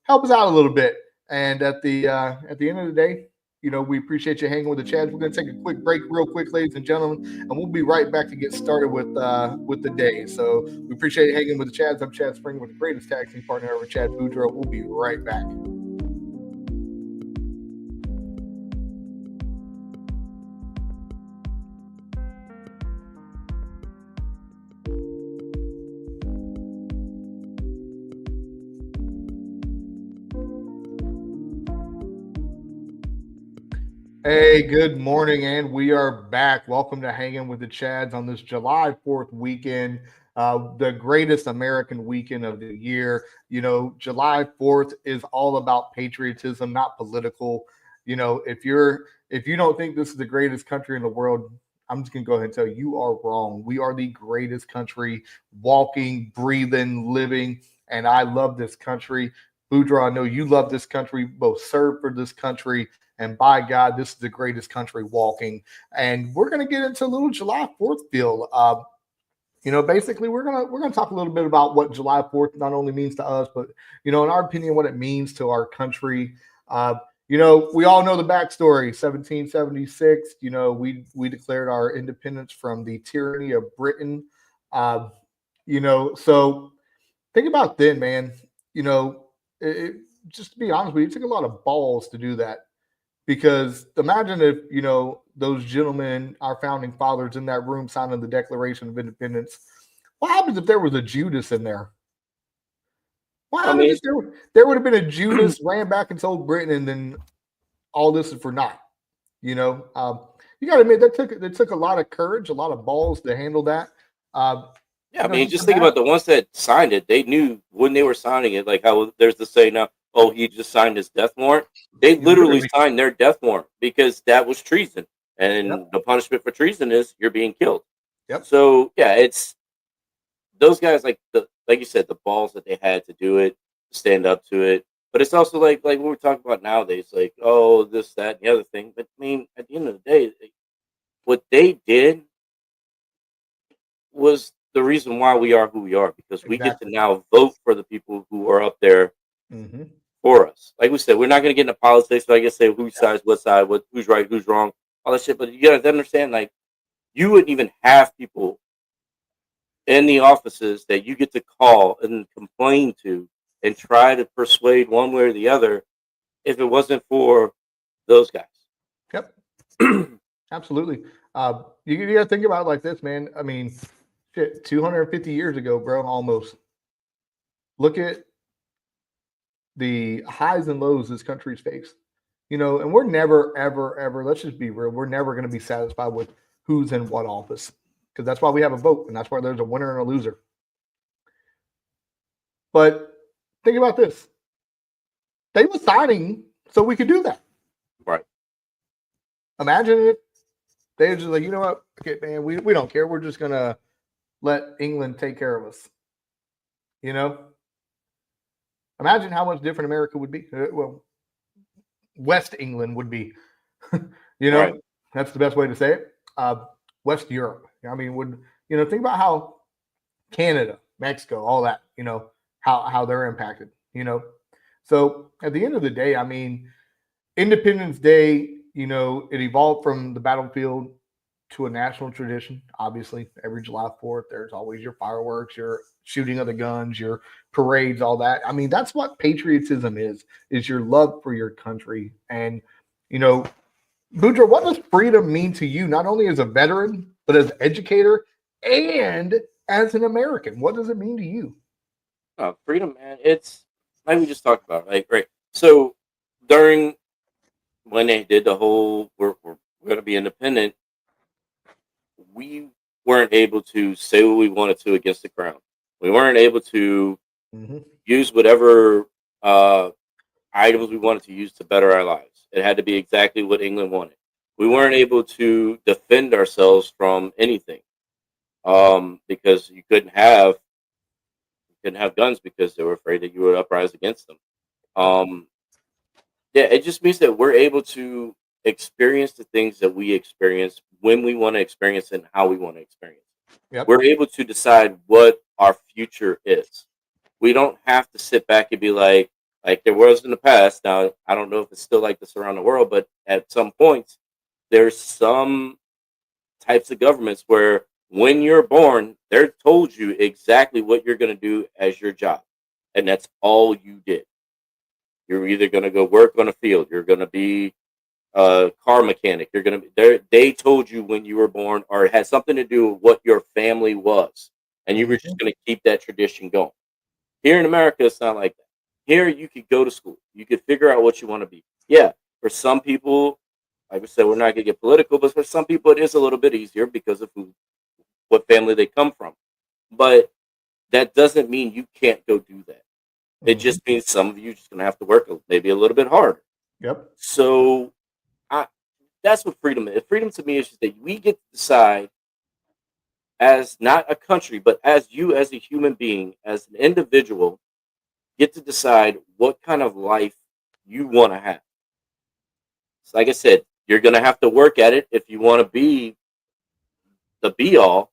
[SPEAKER 1] help us out a little bit. And at the end of the day, we appreciate you hanging with the Chads. We're going to take a quick break real quick, ladies and gentlemen, and we'll be right back to get started with the day. So we appreciate you hanging with the Chads. I'm Chad Springer with the greatest tag team partner ever, Chad Boudreaux. We'll be right back. Hey, good morning, and we are back. Welcome to Hanging with the Chads on this July 4th weekend, the greatest American weekend of the year. July 4th is all about patriotism, not political. If you don't think this is the greatest country in the world, I'm just going to go ahead and tell you, you are wrong. We are the greatest country, walking, breathing, living, and I love this country. Boudreaux, I know you love this country, both served for this country. And by God, this is the greatest country walking. And we're going to get into a little July 4th feel. Basically, we're gonna talk a little bit about what July 4th not only means to us, but in our opinion, what it means to our country. Uh, we all know the backstory. 1776. We declared our independence from the tyranny of Britain. Uh, so think about then, man. Just to be honest with you, it took a lot of balls to do that. Because imagine if, those gentlemen, our founding fathers in that room signing the Declaration of Independence. What happens if there was a Judas in there? What
[SPEAKER 2] I
[SPEAKER 1] happens
[SPEAKER 2] mean,
[SPEAKER 1] if there would have been a Judas, ran back and told Britain, and then all this is for naught? You got to admit that took a lot of courage, a lot of balls to handle that.
[SPEAKER 2] yeah, I mean, just think
[SPEAKER 1] imagine-
[SPEAKER 2] about the ones that signed it. They knew when they were signing it, like how there's the say now, oh, he just signed his death warrant. They literally signed their death warrant because that was treason. And the punishment for treason is you're being killed.
[SPEAKER 1] Yep.
[SPEAKER 2] So yeah, it's those guys like you said, the balls that they had to do it, stand up to it. But it's also like what we're talking about nowadays, like, oh, this, that, and the other thing. But I mean, at the end of the day, what they did was the reason why we are who we are, because we get to now vote for the people who are up there for us. Like we said, we're not going to get into politics. So I guess say whose side, what side, who's right, who's wrong, all that shit. But you got to understand, like, you wouldn't even have people in the offices that you get to call and complain to and try to persuade one way or the other if it wasn't for those guys.
[SPEAKER 1] Yep. Absolutely. You got to think about it like this, man. I mean, shit, 250 years ago, bro, almost. Look at the highs and lows this country's faced. And we're never, ever, ever, let's just be real, we're never going to be satisfied with who's in what office, because that's why we have a vote, and that's why there's a winner and a loser. But think about this. They were signing so we could do that.
[SPEAKER 2] Right.
[SPEAKER 1] Imagine if they were just like, you know what? Okay, man, we don't care. We're just going to let England take care of us. Imagine how much different America would be. Well, West England would be.
[SPEAKER 2] Right.
[SPEAKER 1] That's the best way to say it. West Europe. I mean, think about how Canada, Mexico, all that, how they're impacted, So at the end of the day, I mean, Independence Day, it evolved from the battlefield to a national tradition. Obviously, every July 4th, there's always your fireworks, your shooting of the guns, your parades, all that. I mean, that's what patriotism is your love for your country. And, Boudreaux, what does freedom mean to you, not only as a veteran, but as an educator and as an American? What does it mean to you?
[SPEAKER 2] Freedom, man. It's like we just talked about, like, right. So during when they did the whole we're going to be independent, we weren't able to say what we wanted to against the crown. We weren't able to use whatever items we wanted to use to better our lives. It had to be exactly what England wanted. We weren't able to defend ourselves from anything because you couldn't have guns because they were afraid that you would uprise against them. Yeah, it just means that we're able to experience the things that we experience when we want to experience it and how we want to experience it.
[SPEAKER 1] Yep.
[SPEAKER 2] We're able to decide what our future is. We don't have to sit back and be like there was in the past. Now, I don't know if it's still like this around the world, but at some points, there's some types of governments where when you're born, they're told you exactly what you're going to do as your job. And that's all you did. You're either going to go work on a field. You're going to be a car mechanic. You're going to be, they told you when you were born, or it had something to do with what your family was. And you were just going to keep that tradition going. Here in America, it's not like that. Here, you could go to school. You could figure out what you want to be. Yeah, for some people, like I said, we're not going to get political, but for some people, it is a little bit easier because of what family they come from. But that doesn't mean you can't go do that. It just means some of you are just going to have to work maybe a little bit harder.
[SPEAKER 1] Yep.
[SPEAKER 2] So that's what freedom is. Freedom to me is just that we get to decide as not a country, but as you as a human being, as an individual, get to decide what kind of life you want to have. like I said, you're going to have to work at it if you want to be the be all,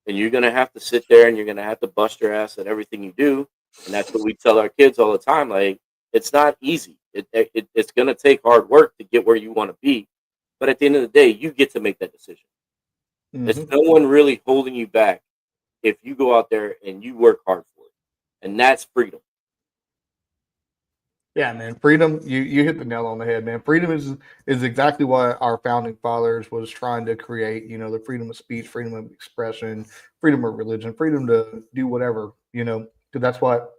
[SPEAKER 2] and you're going to have to sit there and you're going to have to bust your ass at everything you do. And that's what we tell our kids all the time. Like, it's not easy. It's going to take hard work to get where you want to be. But at the end of the day, you get to make that decision. There's no one really holding you back if you go out there and you work hard for it. And that's freedom.
[SPEAKER 1] Yeah, man. Freedom, you hit the nail on the head, man. Freedom is exactly what our founding fathers was trying to create, you know, the freedom of speech, freedom of expression, freedom of religion, freedom to do whatever, you know, because that's what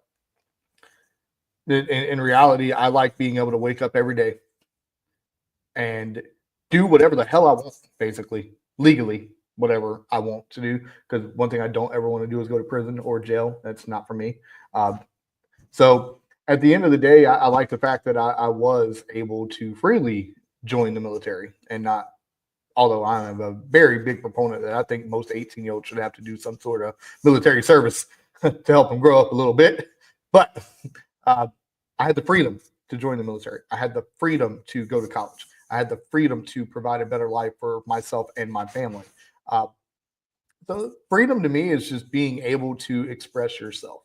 [SPEAKER 1] in reality, I like being able to wake up every day and do whatever the hell I want, basically, legally, whatever I want to do. Because one thing I don't ever want to do is go to prison or jail. That's not for me. So at the end of the day, I like the fact that I was able to freely join the military and not, although I am a very big proponent that I think most 18-year-olds should have to do some sort of military service to help them grow up a little bit. But I had the freedom to join the military. I had the freedom to go to college. I had the freedom to provide a better life for myself and my family. So freedom to me is just being able to express yourself,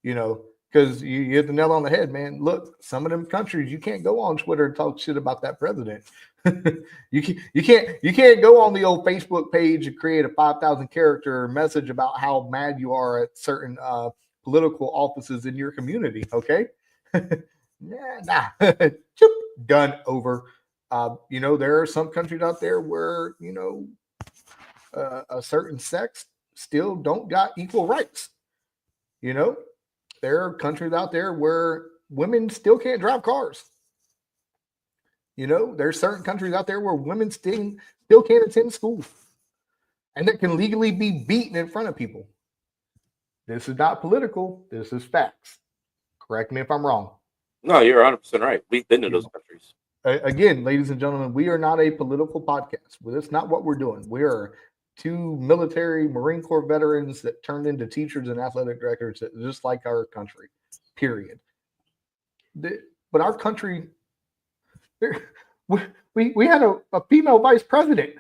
[SPEAKER 1] you know, because you hit the nail on the head, man. Look, some of them countries you can't go on Twitter and talk shit about that president. you can't go on the old Facebook page and create a 5,000 character message about how mad you are at certain political offices in your community. Okay, nah, done over. You know, there are some countries out there where, you know, a certain sex still don't got equal rights. You know, there are countries out there where women still can't drive cars. You know, there's certain countries out there where women still can't attend school and that can legally be beaten in front of people. This is not political. This is facts. Correct me if I'm wrong.
[SPEAKER 2] No, you're 100% right. We've been to those countries.
[SPEAKER 1] Again, ladies and gentlemen, we are not a political podcast. That's not what we're doing. We are two military Marine Corps veterans that turned into teachers and athletic directors, just like our country, period. But our country, we had a female vice president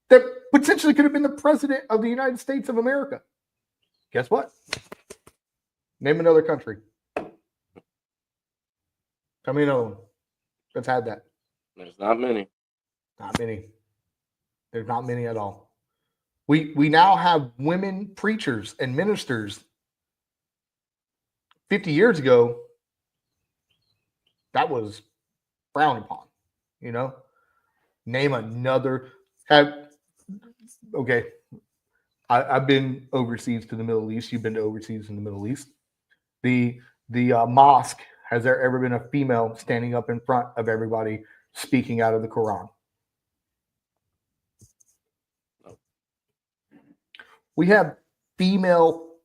[SPEAKER 1] that potentially could have been the president of the United States of America. Guess what? Name another country. Tell me another one that's had that.
[SPEAKER 2] There's not many.
[SPEAKER 1] Not many. There's not many at all. We now have women preachers and ministers. 50 years ago, that was frowned upon. You know, name another. Okay, I've been overseas to the Middle East. You've been to overseas in the Middle East. The mosque, has there ever been a female standing up in front of everybody speaking out of the Quran? We have female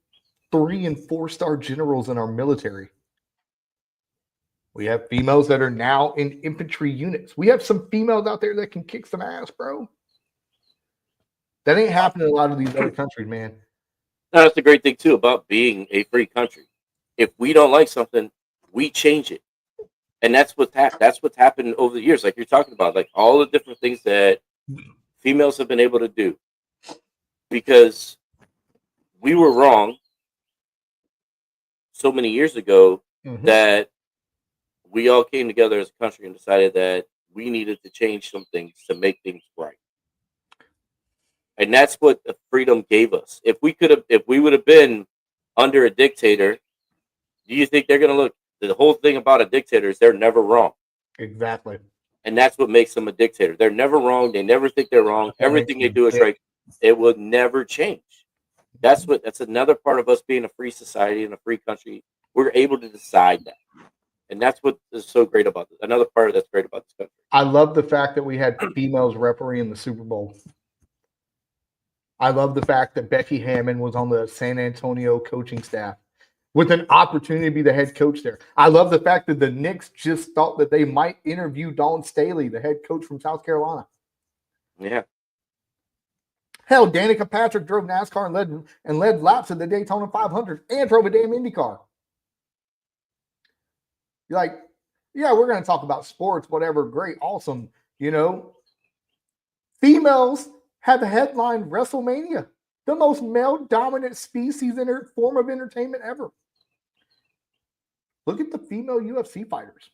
[SPEAKER 1] 3- and 4-star generals in our military. We have females that are now in infantry units. We have some females out there that can kick some ass, bro. That ain't happening in a lot of these other countries, man.
[SPEAKER 2] No, that's the great thing too about being a free country. If we don't like something, we change it, and that's what's happened over the years. Like you're talking about, like all the different things that females have been able to do, because we were wrong so many years ago that we all came together as a country and decided that we needed to change some things to make things right. And that's what the freedom gave us. If we would have been under a dictator, do you think they're going to look? The whole thing about a dictator is they're never wrong.
[SPEAKER 1] Exactly.
[SPEAKER 2] And that's what makes them a dictator. They're never wrong. They never think they're wrong. Everything they do is right. It will never change. That's another part of us being a free society and a free country. We're able to decide that. And that's what is so great about this. Another part that's great about this country.
[SPEAKER 1] I love the fact that we had females refereeing the Super Bowl. I love the fact that Becky Hammon was on the San Antonio coaching staff with an opportunity to be the head coach there. I love the fact that the Knicks just thought that they might interview Dawn Staley, the head coach from South Carolina.
[SPEAKER 2] Yeah.
[SPEAKER 1] Hell, Danica Patrick drove NASCAR and led laps at the Daytona 500 and drove a damn Indy car. You're like, Yeah, we're going to talk about sports, whatever. Great, awesome. You know, females have headlined WrestleMania, the most male dominant species in form of entertainment ever. Look at the female UFC fighters,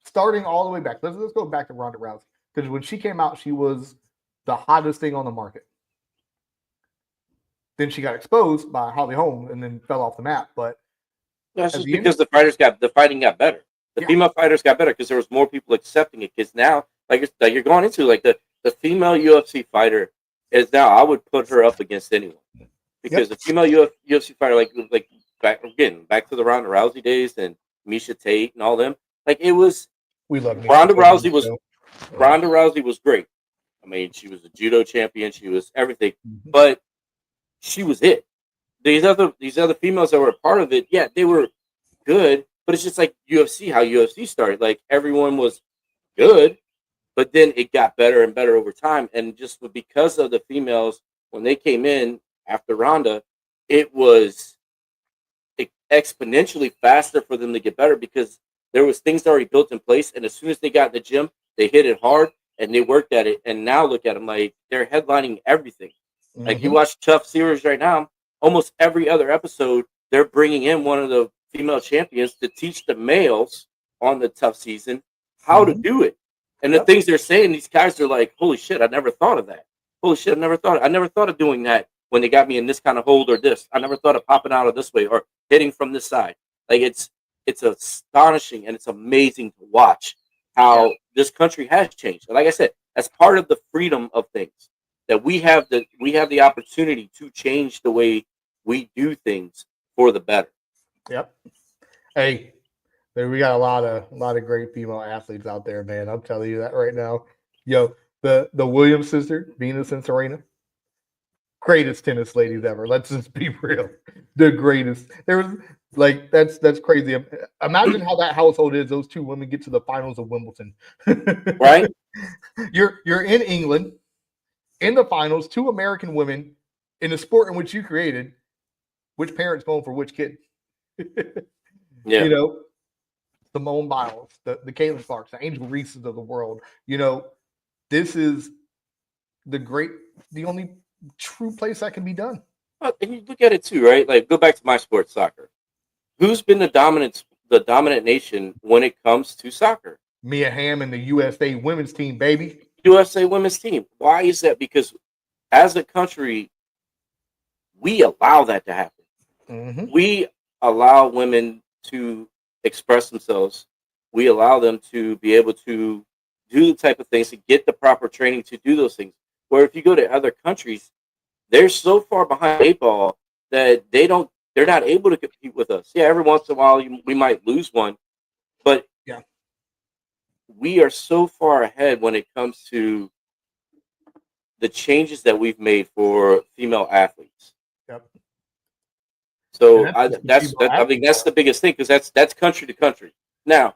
[SPEAKER 1] starting all the way back. Let's go back to Ronda Rousey, because when she came out, she was the hottest thing on the market. Then she got exposed by Holly Holm and then fell off the map. But
[SPEAKER 2] that's just because the fighting got better. The female fighters got better because there was more people accepting it. Because now, like you're going into, like the female UFC fighter is now, I would put her up against anyone, because the female UFC fighter, like back to the Ronda Rousey days and Misha Tate and all them, like it was.
[SPEAKER 1] We love
[SPEAKER 2] Ronda Rousey was great. I mean, she was a judo champion. She was everything, but she was it. These other females that were a part of it, yeah, they were good, but it's just like UFC, how UFC started. Like everyone was good, but then it got better and better over time. And just because of the females, when they came in after Ronda, it was exponentially faster for them to get better, because there was things already built in place. And as soon as they got in the gym, they hit it hard and they worked at it. And now look at them, like they're headlining everything. Like you watch Tough series right now, almost every other episode, they're bringing in one of the female champions to teach the males on the Tough season how to do it. And the things they're saying, these guys are like, holy shit, I never thought of that. Holy shit, I never thought of doing that when they got me in this kind of hold or this. I never thought of popping out of this way or hitting from this side. Like it's astonishing and it's amazing to watch how this country has changed. And like I said, that's part of the freedom of things, that we have the opportunity to change the way we do things for the better.
[SPEAKER 1] Yep. Hey, we got a lot of great female athletes out there, man. I'm telling you that right now. Yo, the Williams sister, Venus and Serena, greatest tennis ladies ever. Let's just be real. The greatest. There was like that's crazy. Imagine how that household is. Those two women get to the finals of Wimbledon.
[SPEAKER 2] Right?
[SPEAKER 1] You're in England in the finals, two American women in the sport in which you created. Which parent's going for which kid?
[SPEAKER 2] Yeah.
[SPEAKER 1] You know, Simone Biles, the Caitlin Clarks, the Angel Reeses of the world. You know, this is the only true place that can be done.
[SPEAKER 2] And you look at it too, right? Like go back to my sport, soccer. Who's been the dominant nation when it comes to soccer?
[SPEAKER 1] Mia Hamm and the USA women's team, baby.
[SPEAKER 2] USA women's team. Why is that? Because as a country, we allow that to happen. We allow women to express themselves. We allow them to be able to do the type of things, to get the proper training to do those things. Where if you go to other countries, they're so far behind the eight ball that they're not able to compete with us. Yeah, every once in a while we might lose one, but we are so far ahead when it comes to the changes that we've made for female athletes.
[SPEAKER 1] Yep.
[SPEAKER 2] So I think that's the biggest thing, because that's country to country now,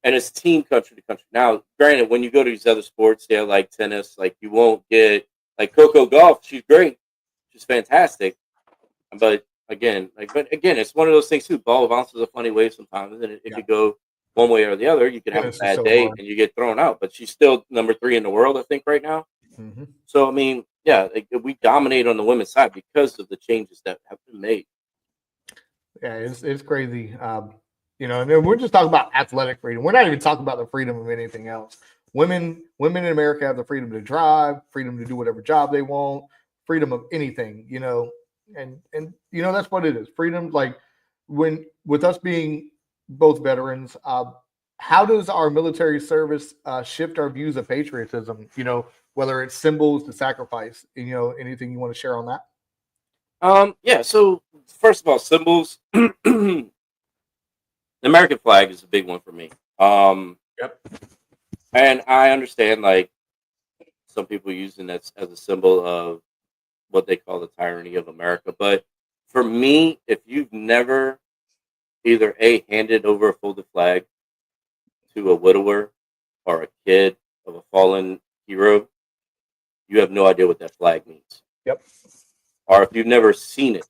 [SPEAKER 2] and it's team country to country. Now, granted, when you go to these other sports, like tennis, like you won't get like Coco Gauff. She's great, she's fantastic, but again, it's one of those things too. Ball bounces a funny way sometimes, and it could go one way or the other. You could have a bad day and you get thrown out, but she's still number 3 in the world, I think, right now. So I mean, we dominate on the women's side because of the changes that have been made.
[SPEAKER 1] Yeah, it's crazy. You know, and we're just talking about athletic freedom. We're not even talking about the freedom of anything else. Women in America have the freedom to drive, freedom to do whatever job they want, freedom of anything, you know, and you know, that's what it is. Freedom, like with us being both veterans, how does our military service shift our views of patriotism? You know, whether it's symbols to sacrifice, you know, anything you want to share on that?
[SPEAKER 2] So first of all, symbols. The American flag is a big one for me.
[SPEAKER 1] Yep.
[SPEAKER 2] And I understand, like, some people using that as a symbol of what they call the tyranny of America. But for me, if you've never either handed over a folded flag to a widower or a kid of a fallen hero, you have no idea what that flag means.
[SPEAKER 1] Yep.
[SPEAKER 2] Or if you've never seen it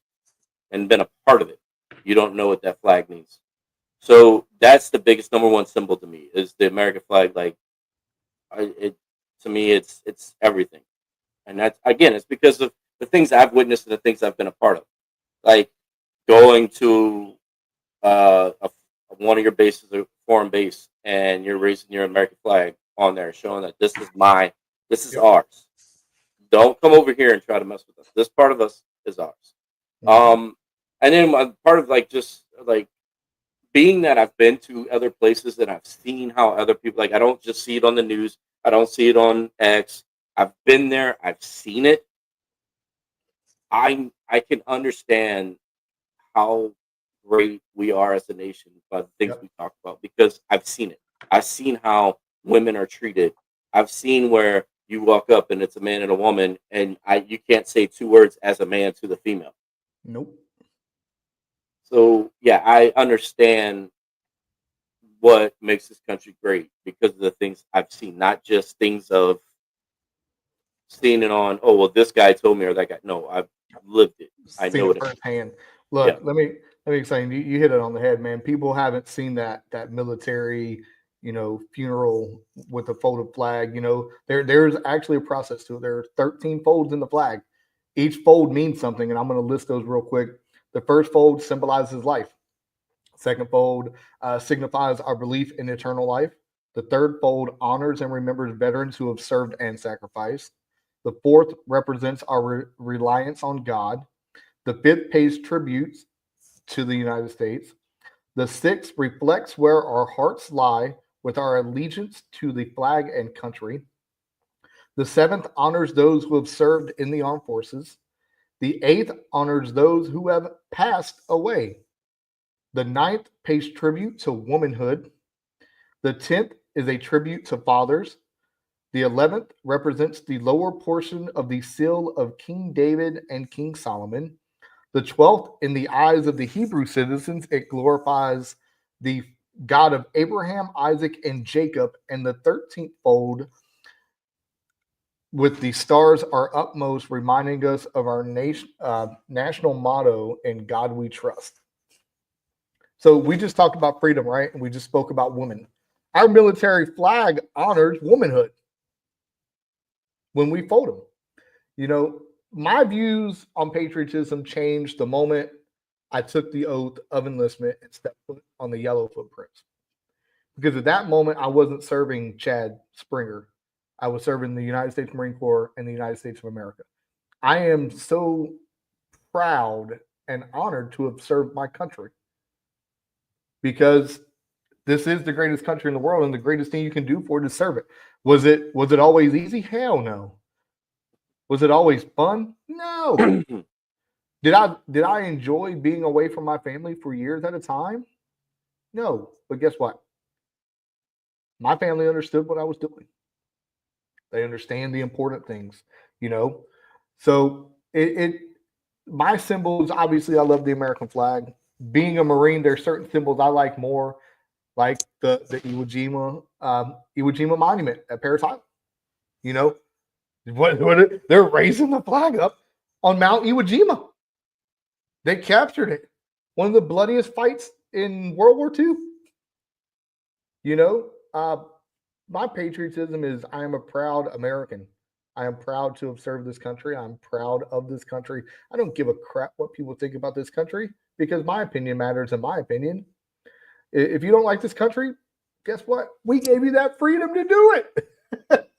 [SPEAKER 2] and been a part of it, you don't know what that flag means. So that's the biggest number one symbol to me is the American flag. Like, it to me, it's everything, and that's again, it's because of the things I've witnessed and the things I've been a part of. Like going to a, one of your bases, a foreign base, and you're raising your American flag on there, showing that this is mine, this is
[SPEAKER 1] Yep.
[SPEAKER 2] ours. Don't come over here and try to mess with us. This part of us is ours.
[SPEAKER 1] Mhm.
[SPEAKER 2] And then part of like just like being that I've been to other places and I've seen how other people like I don't just see it on the news. I don't see it on X. I've been there. I've seen it. I can understand how great we are as a nation by the things
[SPEAKER 1] Yep.
[SPEAKER 2] we talk about because I've seen it. I've seen how women are treated. I've seen where you walk up and it's a man and a woman, and you can't say two words as a man to the female.
[SPEAKER 1] Nope.
[SPEAKER 2] So yeah, I understand what makes this country great because of the things I've seen, not just things of seeing it on. Oh well, this guy told me or that guy. No, I've lived it. I
[SPEAKER 1] Seen
[SPEAKER 2] know
[SPEAKER 1] it
[SPEAKER 2] what it means.
[SPEAKER 1] firsthand.
[SPEAKER 2] Yeah.
[SPEAKER 1] Look, let me explain. You hit it on the head, man. People haven't seen that military, funeral with the folded flag. There's actually a process to it. There are 13 folds in the flag. Each fold means something, and I'm going to list those real quick. The first fold symbolizes life. Second fold signifies our belief in eternal life. The third fold honors and remembers veterans who have served and sacrificed. The fourth represents our reliance on God. The fifth pays tribute to the United States. The sixth reflects where our hearts lie with our allegiance to the flag and country. The seventh honors those who have served in the armed forces. The eighth honors those who have passed away. The ninth pays tribute to womanhood. The 10th is a tribute to fathers. The 11th represents the lower portion of the seal of King David and King Solomon. The 12th, in the eyes of the Hebrew citizens, it glorifies the God of Abraham, Isaac, and Jacob. And the 13th fold, with the stars are upmost, reminding us of our national motto, "In God we trust." So we just talked about freedom, right? And we just spoke about women. Our military flag honors womanhood when we fold them. You know, my views on patriotism changed the moment I took the oath of enlistment and stepped foot on the yellow footprints. Because at that moment, I wasn't serving Chad Springer. I was serving the United States Marine Corps and the United States of America. I am so proud and honored to have served my country because this is the greatest country in the world, and the greatest thing you can do for it is serve it. Was it always easy? Hell no. Was it always fun? No. Did I enjoy being away from my family for years at a time? No. But guess what? My family understood what I was doing. They understand the important things, you know. So it my symbols, obviously I love the American flag. Being a Marine, there's certain symbols I like more, like the Iwo Jima Monument at Paris Island. You know, they're raising the flag up on Mount Iwo Jima. They captured it. One of the bloodiest fights in World War II. You know, my patriotism is I am a proud American. I am proud to have served this country. I'm proud of this country. I don't give a crap what people think about this country because my opinion matters, in my opinion. If you don't like this country, guess what? We gave you that freedom to do it.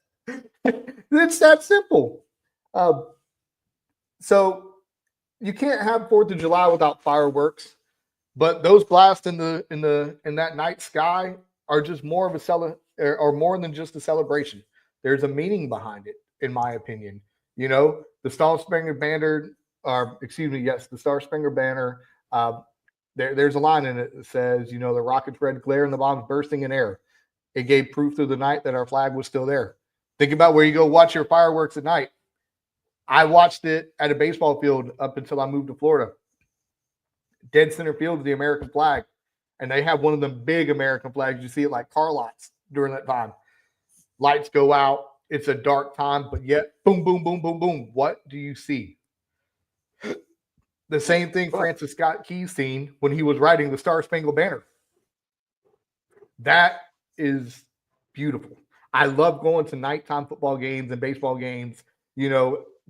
[SPEAKER 1] It's that simple. Uh, so you can't have Fourth of July without fireworks, but those blasts in that night sky are just more of a or more than just a celebration. There's a meaning behind it, in my opinion. The Star Spangled Banner, or excuse me, yes, the Star Spangled Banner. Uh, there's a line in it that says, the rocket's red glare and the bombs bursting in air. It gave proof through the night that our flag was still there. Think about where you go watch your fireworks at night. I watched it at a baseball field up until I moved to Florida. Dead center field is the American flag. And they have one of the big American flags. You see it like car lots during that time. Lights go out. It's a dark time, but yet, boom, boom, boom, boom, boom. What do you see? The same thing Francis Scott Key seen when he was writing the Star Spangled Banner. That is beautiful. I love going to nighttime football games and baseball games,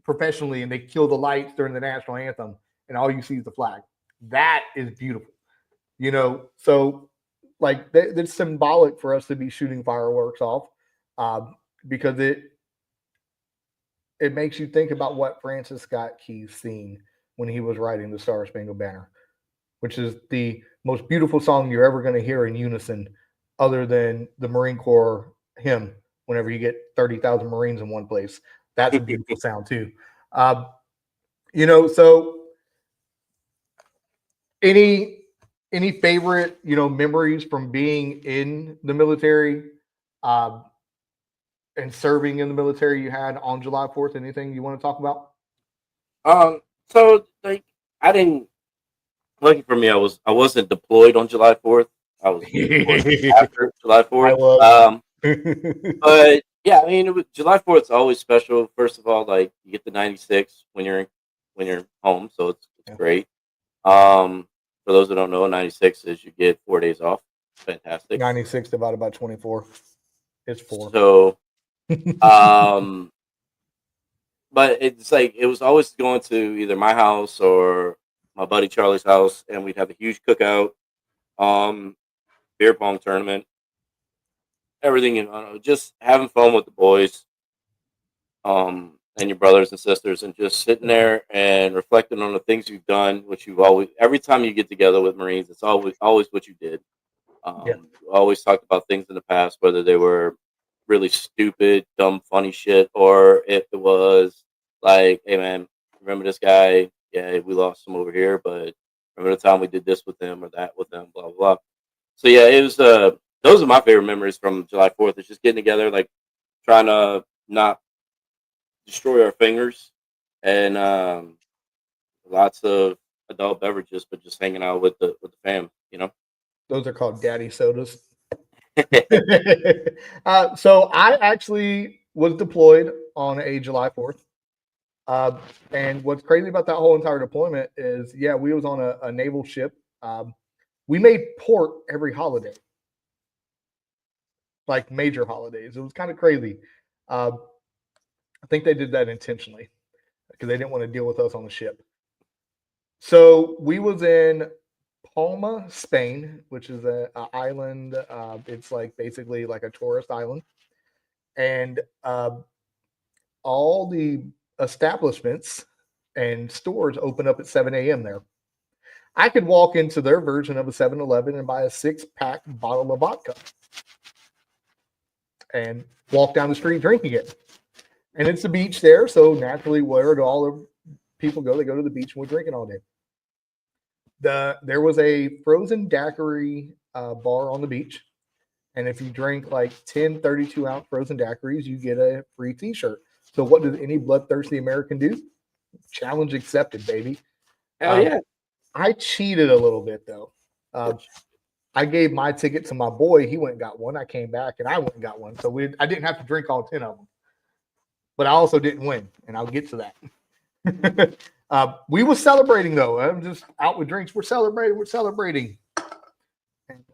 [SPEAKER 1] professionally, and they kill the lights during the national anthem, and all you see is the flag. That is beautiful. So like that's symbolic for us to be shooting fireworks off, because it makes you think about what Francis Scott Key seen when he was writing the Star Spangled Banner, which is the most beautiful song you're ever going to hear in unison, other than the Marine Corps hymn. Whenever you get 30,000 Marines in one place, that's a beautiful sound too. So any favorite memories from being in the military, and serving in the military you had on July 4th? Anything you want to talk about?
[SPEAKER 2] So like I didn't lucky for me, I wasn't deployed on July 4th. I was deployed after July
[SPEAKER 1] I
[SPEAKER 2] 4th.
[SPEAKER 1] was.
[SPEAKER 2] But yeah, I mean, July 4th is always special. First of all, like you get the 96 when you're home, so it's
[SPEAKER 1] Yeah.
[SPEAKER 2] great. For those who don't know, 96 is you get 4 days off. Fantastic.
[SPEAKER 1] 96 divided by 24. It's 4.
[SPEAKER 2] So, um, but it's like it was always going to either my house or my buddy Charlie's house, and we'd have a huge cookout, um, beer pong tournament, everything, and just having fun with the boys, and your brothers and sisters, and just sitting there and reflecting on the things you've done, which you've always every time you get together with Marines, it's always what you did.
[SPEAKER 1] Yeah.
[SPEAKER 2] You always talked about things in the past, whether they were really stupid, dumb, funny shit, or if it was like, hey man, remember this guy? Yeah, we lost him over here, but remember the time we did this with him or that with them, blah blah blah. So yeah, it was those are my favorite memories from July 4th. It's just getting together, like trying to not destroy our fingers, and lots of adult beverages, but just hanging out with the fam, you know.
[SPEAKER 1] Those are called daddy sodas. So I actually was deployed on a July 4th. And what's crazy about that whole entire deployment is, yeah, we was on a naval ship. We made port every holiday, like major holidays. It was kind of crazy. I think they did that intentionally because they didn't want to deal with us on the ship. So we was in Palma, Spain, which is a island. It's like basically like a tourist island, and all the establishments and stores open up at 7 a.m. there. I could walk into their version of a 7-Eleven and buy a 6-pack bottle of vodka and walk down the street drinking it. And it's the beach there, so naturally, where do all the people go? They go to the beach and we're drinking all day. There was a frozen daiquiri bar on the beach. And if you drink like 10 32-ounce frozen daiquiris, you get a free t-shirt. So what does any bloodthirsty American do? Challenge accepted, baby.
[SPEAKER 2] Hell yeah.
[SPEAKER 1] I cheated a little bit, though. I gave my ticket to my boy. He went and got one. I came back, and I went and got one. So I didn't have to drink all 10 of them. But I also didn't win, and I'll get to that. We were celebrating, though. I'm just out with drinks. We're celebrating.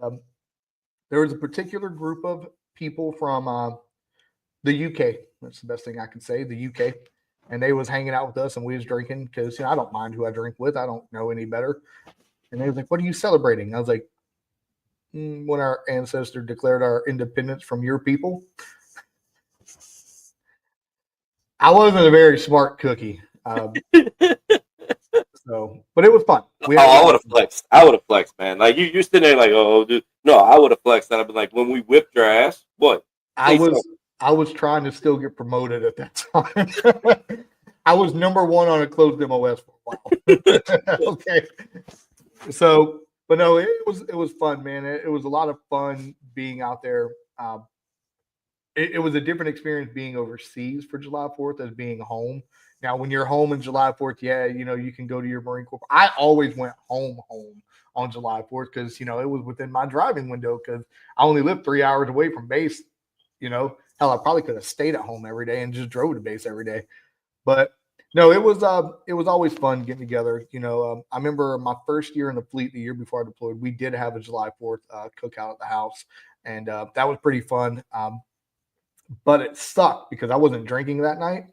[SPEAKER 1] And there was a particular group of people from the UK. That's the best thing I can say, the UK. And they was hanging out with us, and we was drinking because I don't mind who I drink with. I don't know any better. And they was like, "What are you celebrating?" I was like, "When our ancestor declared our independence from your people." I wasn't a very smart cookie. But it was fun.
[SPEAKER 2] I would have flexed. I would have flexed, man. Like you're sitting there like, oh, dude. No, I would have flexed. And I'd be like, when we whipped your ass, what?
[SPEAKER 1] I was trying to still get promoted at that time. I was number one on a closed MOS for a while. Okay. So, but no, it was fun, man. It was a lot of fun being out there. It was a different experience being overseas for July 4th as being home. Now, when you're home in July 4th, yeah, you can go to your Marine Corps. I always went home on July 4th because, it was within my driving window because I only lived 3 hours away from base. Hell, I probably could have stayed at home every day and just drove to base every day. But No, it was always fun getting together. I remember my first year in the fleet, the year before I deployed, we did have a July 4th cookout at the house, and that was pretty fun. But it sucked because I wasn't drinking that night,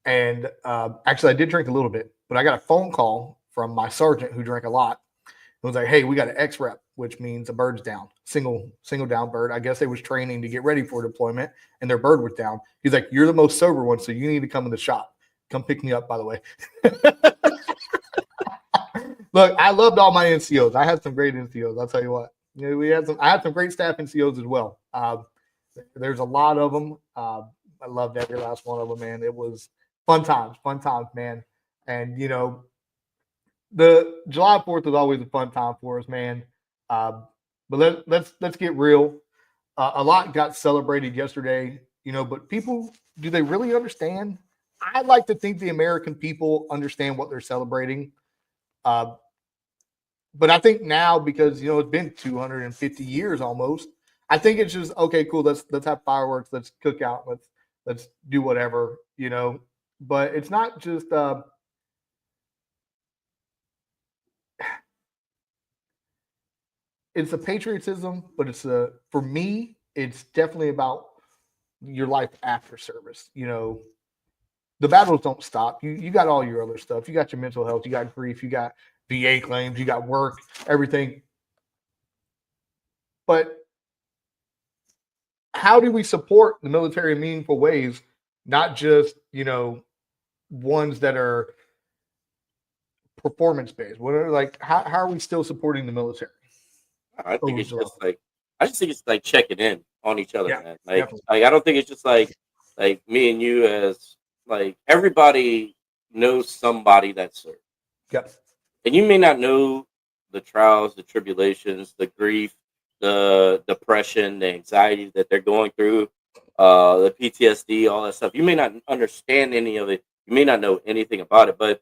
[SPEAKER 1] and actually I did drink a little bit, but I got a phone call from my sergeant who drank a lot. It was like, "Hey, we got an X rep, which means a bird's down, single down bird." I guess they was training to get ready for deployment, and their bird was down. He's like, "You're the most sober one, so you need to come in the shop. Come pick me up." By the way, look, I loved all my NCOs. I had some great NCOs. I'll tell you what. We had some. I had some great staff NCOs as well. There's a lot of them. I loved every last one of them, man. It was fun times, man. And the July 4th was always a fun time for us, man. But let's get real. A lot got celebrated yesterday, but people, do they really understand? I like to think the American people understand what they're celebrating. But I think now, because it's been 250 years almost, I think it's just okay, cool. Let's have fireworks, let's cook out, let's do whatever, But it's not just it's a patriotism, but for me, it's definitely about your life after service. The battles don't stop. You got all your other stuff. You got your mental health, you got grief, you got VA claims, you got work, everything. But how do we support the military in meaningful ways, not just, ones that are performance based? What are like how are we still supporting the military?
[SPEAKER 2] I think it's
[SPEAKER 1] Overall.
[SPEAKER 2] just like I just think it's like checking in on each other,
[SPEAKER 1] Yeah,
[SPEAKER 2] man. Like,
[SPEAKER 1] definitely.
[SPEAKER 2] I don't think it's just like me and you as like everybody knows somebody that served.
[SPEAKER 1] Yep.
[SPEAKER 2] And you may not know the trials, the tribulations, the grief, the depression, the anxiety that they're going through, the PTSD, all that stuff. You may not understand any of it. You may not know anything about it, but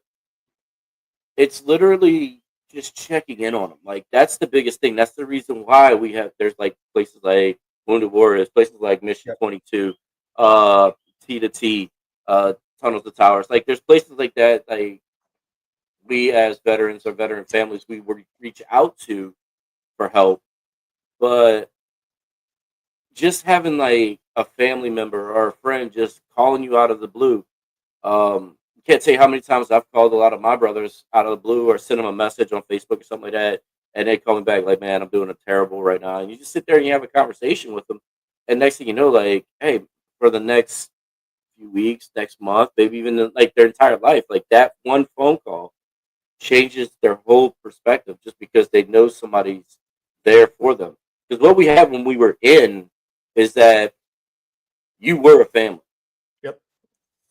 [SPEAKER 2] it's literally just checking in on them. Like that's the biggest thing. That's the reason why there's like places like Wounded Warriors, places like Mission
[SPEAKER 1] Yep.
[SPEAKER 2] 22, T to T, Tunnels to Towers. Like there's places like that. Like we as veterans or veteran families, we would reach out to for help. But just having like a family member or a friend just calling you out of the blue. Can't say how many times I've called a lot of my brothers out of the blue or sent them a message on Facebook or something like that, and they call me back like, "Man, I'm doing a terrible right now." And you just sit there and you have a conversation with them, and next thing you know, like, hey, for the next few weeks, next month, maybe even like their entire life, like that one phone call changes their whole perspective just because they know somebody's there for them. Because what we had when we were in is that you were a family.
[SPEAKER 1] Yep.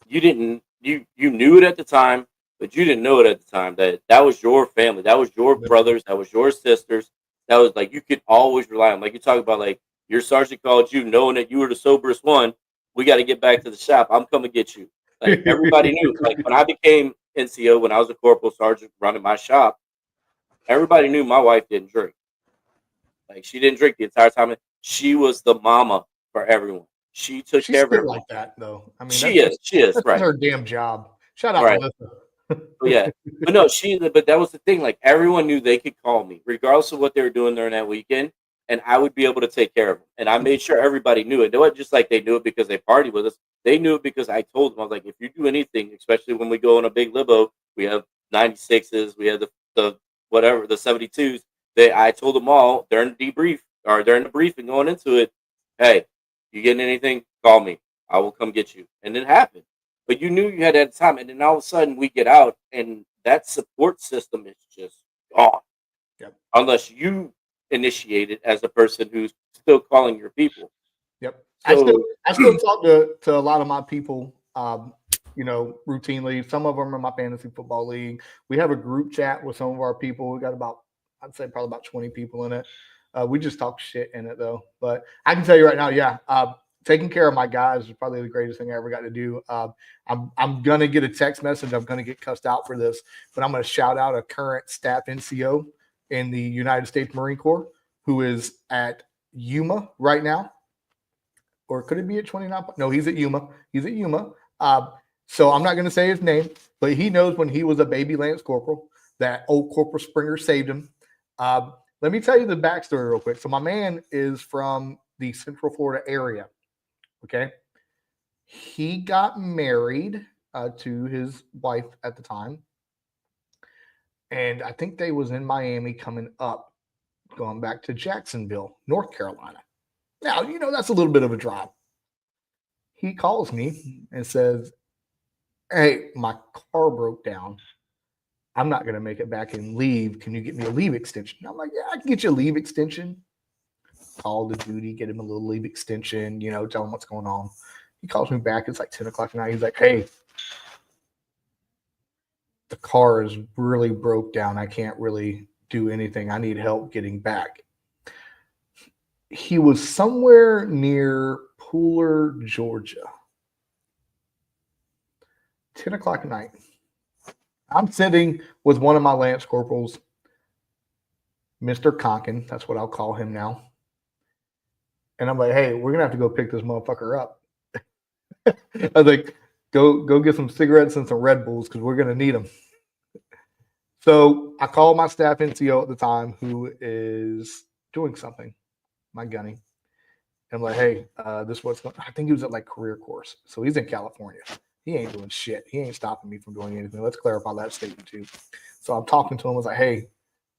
[SPEAKER 2] You didn't you knew it at the time, but you didn't know it at the time that was your family. That was your brothers. That was your sisters. That was like you could always rely on. Like you talk about, like your sergeant called you, knowing that you were the soberest one. We got to get back to the shop. I'm coming to get you. Like everybody knew. Like when I became NCO, when I was a corporal sergeant running my shop, everybody knew my wife didn't drink. Like she didn't drink the entire time. She was the mama for everyone. She took
[SPEAKER 1] She's
[SPEAKER 2] care of
[SPEAKER 1] still
[SPEAKER 2] everyone.
[SPEAKER 1] like that though. I mean,
[SPEAKER 2] She is
[SPEAKER 1] that's
[SPEAKER 2] right.
[SPEAKER 1] her damn job. Shout out
[SPEAKER 2] Right.
[SPEAKER 1] Melissa.
[SPEAKER 2] Yeah. But no, but that was the thing. Like everyone knew they could call me, regardless of what they were doing during that weekend, and I would be able to take care of them. And I made sure everybody knew it. It wasn't just like they knew it because they partied with us. They knew it because I told them. I was like, if you do anything, especially when we go on a big libo, we have 96s, we have the whatever, the 72s. I told them all during the debrief or during the briefing going into it, hey, you getting anything? Call me. I will come get you. And it happened. But you knew you had that time, and then all of a sudden we get out, and that support system is just gone.
[SPEAKER 1] Yep.
[SPEAKER 2] Unless you initiate it as a person who's still calling your people.
[SPEAKER 1] Yep.
[SPEAKER 2] So,
[SPEAKER 1] I still talk to a lot of my people, routinely. Some of them are my fantasy football league. We have a group chat with some of our people. We got I'd say probably about 20 people in it. We just talk shit in it though. But I can tell you right now, yeah, taking care of my guys is probably the greatest thing I ever got to do. I'm gonna get a text message. I'm gonna get cussed out for this, but I'm gonna shout out a current staff NCO in the United States Marine Corps who is at Yuma right now. Or could it be at 29? No, he's at Yuma. He's at Yuma. So I'm not going to say his name, but he knows when he was a baby Lance Corporal that old Corporal Springer saved him. Let me tell you the backstory real quick. So my man is from the Central Florida area. Okay. He got married to his wife at the time. And I think they was in Miami coming up, going back to Jacksonville, North Carolina. Now, that's a little bit of a drive. He calls me and says, hey, my car broke down. I'm not going to make it back and leave. Can you get me a leave extension? I'm like, yeah, I can get you a leave extension. Call the duty, get him a little leave extension, tell him what's going on. He calls me back. It's like 10 o'clock at night. He's like, hey, the car is really broke down. I can't really do anything. I need help getting back. He was somewhere near Pooler, Georgia. 10 o'clock at night. I'm sitting with one of my Lance Corporals, Mr. Conkin. That's what I'll call him now. And I'm like, hey, we're going to have to go pick this motherfucker up. I was like, go get some cigarettes and some Red Bulls because we're going to need them. So I called my staff NCO at the time who is doing something, my gunny. I'm like, hey, this what's going on. I think he was at like career course. So he's in California. He ain't doing shit. He ain't stopping me from doing anything. Let's clarify that statement too. So I'm talking to him. I was like, hey,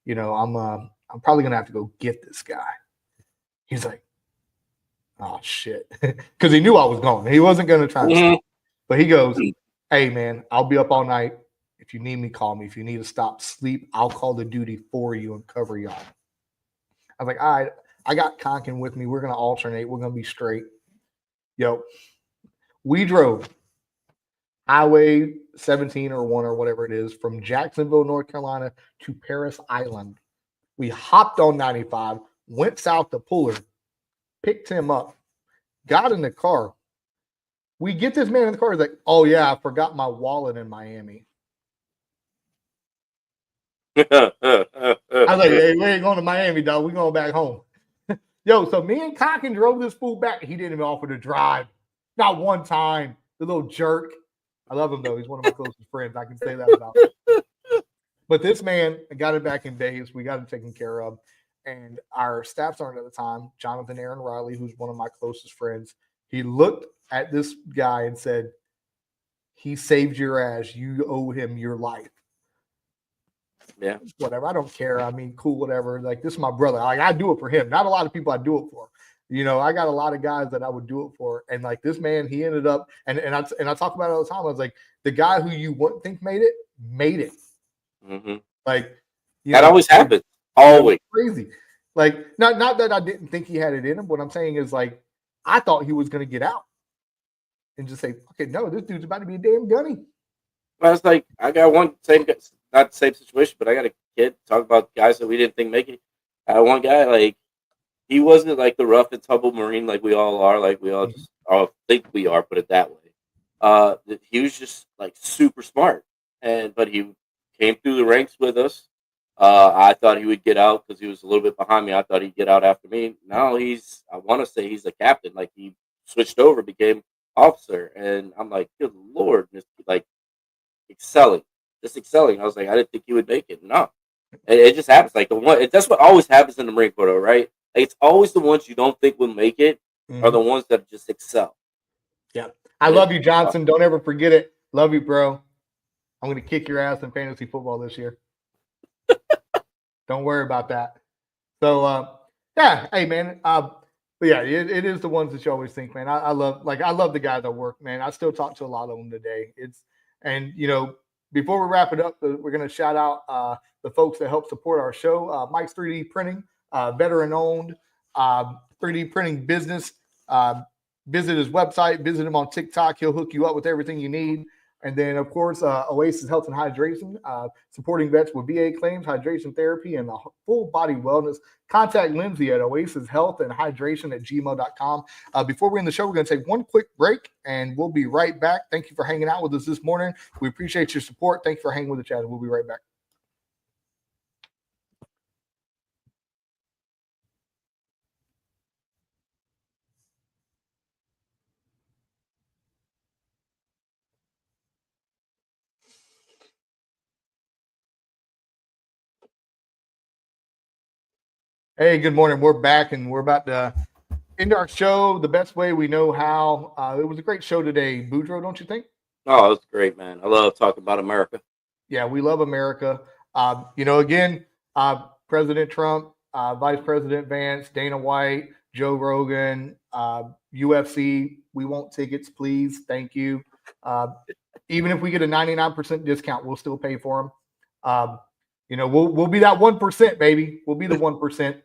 [SPEAKER 1] I'm probably gonna have to go get this guy. He's like, oh shit. Because he knew I was going. He wasn't gonna try to stop. But he goes, hey man, I'll be up all night. If you need me, call me. If you need to stop sleep, I'll call the duty for you and cover y'all. I was like, all right, I got Conkin with me. We're going to alternate. We're going to be straight. Yo, we drove Highway 17 or 1 or whatever it is from Jacksonville, North Carolina to Paris Island. We hopped on 95, went south to Pooler, picked him up, got in the car. We get this man in the car. He's like, oh, yeah, I forgot my wallet in Miami. I was like, hey, we ain't going to Miami, dog. We're going back home. Yo, so me and Conkin drove this fool back. He didn't even offer to drive. Not one time. The little jerk. I love him, though. He's one of my closest friends. I can say that about him. But this man got it back in days. We got it taken care of. And our staff sergeant at the time, Jonathan Aaron Riley, who's one of my closest friends, he looked at this guy and said, he saved your ass. You owe him your life.
[SPEAKER 2] Yeah.
[SPEAKER 1] Whatever. I don't care. I mean, cool, whatever. Like, this is my brother. Like, I do it for him. Not a lot of people I do it for. I got a lot of guys that I would do it for. And like this man, he ended up, and I talk about it all the time. I was like, the guy who you wouldn't think made it.
[SPEAKER 2] Mm-hmm.
[SPEAKER 1] Like,
[SPEAKER 2] that always happens. Always.
[SPEAKER 1] Crazy. Like, not that I didn't think he had it in him. What I'm saying is, like, I thought he was going to get out and just say, okay, no, this dude's about to be a damn gunny.
[SPEAKER 2] I was like, I got one not the same situation, but I got a kid talk about guys that we didn't think make it. One guy, like, he wasn't like the rough and tumble Marine like we all are, like we all just all think we are, put it that way. He was just like super smart, but he came through the ranks with us. I thought he would get out because he was a little bit behind me. I thought he'd get out after me. Now I want to say he's a captain. Like, he switched over, became officer, and I'm like, good Lord, like excelling. I was like, I didn't think he would make it. No, it just happens. Like that's what always happens in the Marine Corps, though, right? Like, it's always the ones you don't think will make it are the ones that just excel.
[SPEAKER 1] Yeah, I love you, Johnson. Don't ever forget it. Love you, bro. I'm going to kick your ass in fantasy football this year. Don't worry about that. So, yeah, hey, man. But yeah, it is the ones that you always think, man. I love the guys I work, man. I still talk to a lot of them today. Before we wrap it up, we're going to shout out the folks that help support our show. Mike's 3D Printing, veteran-owned 3D printing business. Visit his website. Visit him on TikTok. He'll hook you up with everything you need. And then, of course, Oasis Health and Hydration, supporting vets with VA claims, hydration therapy, and full body wellness. Contact Lindsay at Oasis Health and Hydration at gmail.com. Before we end the show, we're going to take one quick break, and we'll be right back. Thank you for hanging out with us this morning. We appreciate your support. Thanks for hanging with the chat. We'll be right back. Hey, good morning. We're back and we're about to end our show the best way we know how. It was a great show today, Boudreaux, don't you think?
[SPEAKER 2] Oh, it's great, man. I love talking about America.
[SPEAKER 1] Yeah, we love America. Again, President Trump, Vice President Vance, Dana White, Joe Rogan, UFC. We want tickets, please. Thank you. Even if we get a 99% discount, we'll still pay for them. We'll be that 1%, baby. We'll be the 1%.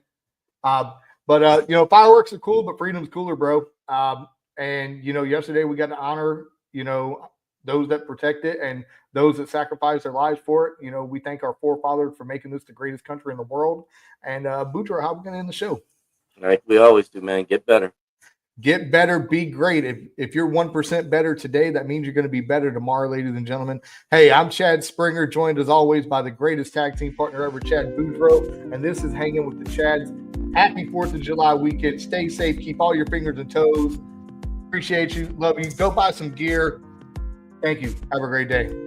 [SPEAKER 1] Fireworks are cool, but freedom's cooler, bro. Yesterday we got to honor, those that protect it and those that sacrifice their lives for it. We thank our forefathers for making this the greatest country in the world. And Boudreaux, how are we going to end the show?
[SPEAKER 2] Like we always do, man. Get better.
[SPEAKER 1] Get better, be great. If you're 1% better today, that means you're going to be better tomorrow, ladies and gentlemen. Hey, I'm Chad Springer, joined as always by the greatest tag team partner ever, Chad Boudreaux. And this is Hanging with the Chads. Happy 4th of July weekend. Stay safe. Keep all your fingers and toes. Appreciate you. Love you. Go buy some gear. Thank you. Have a great day.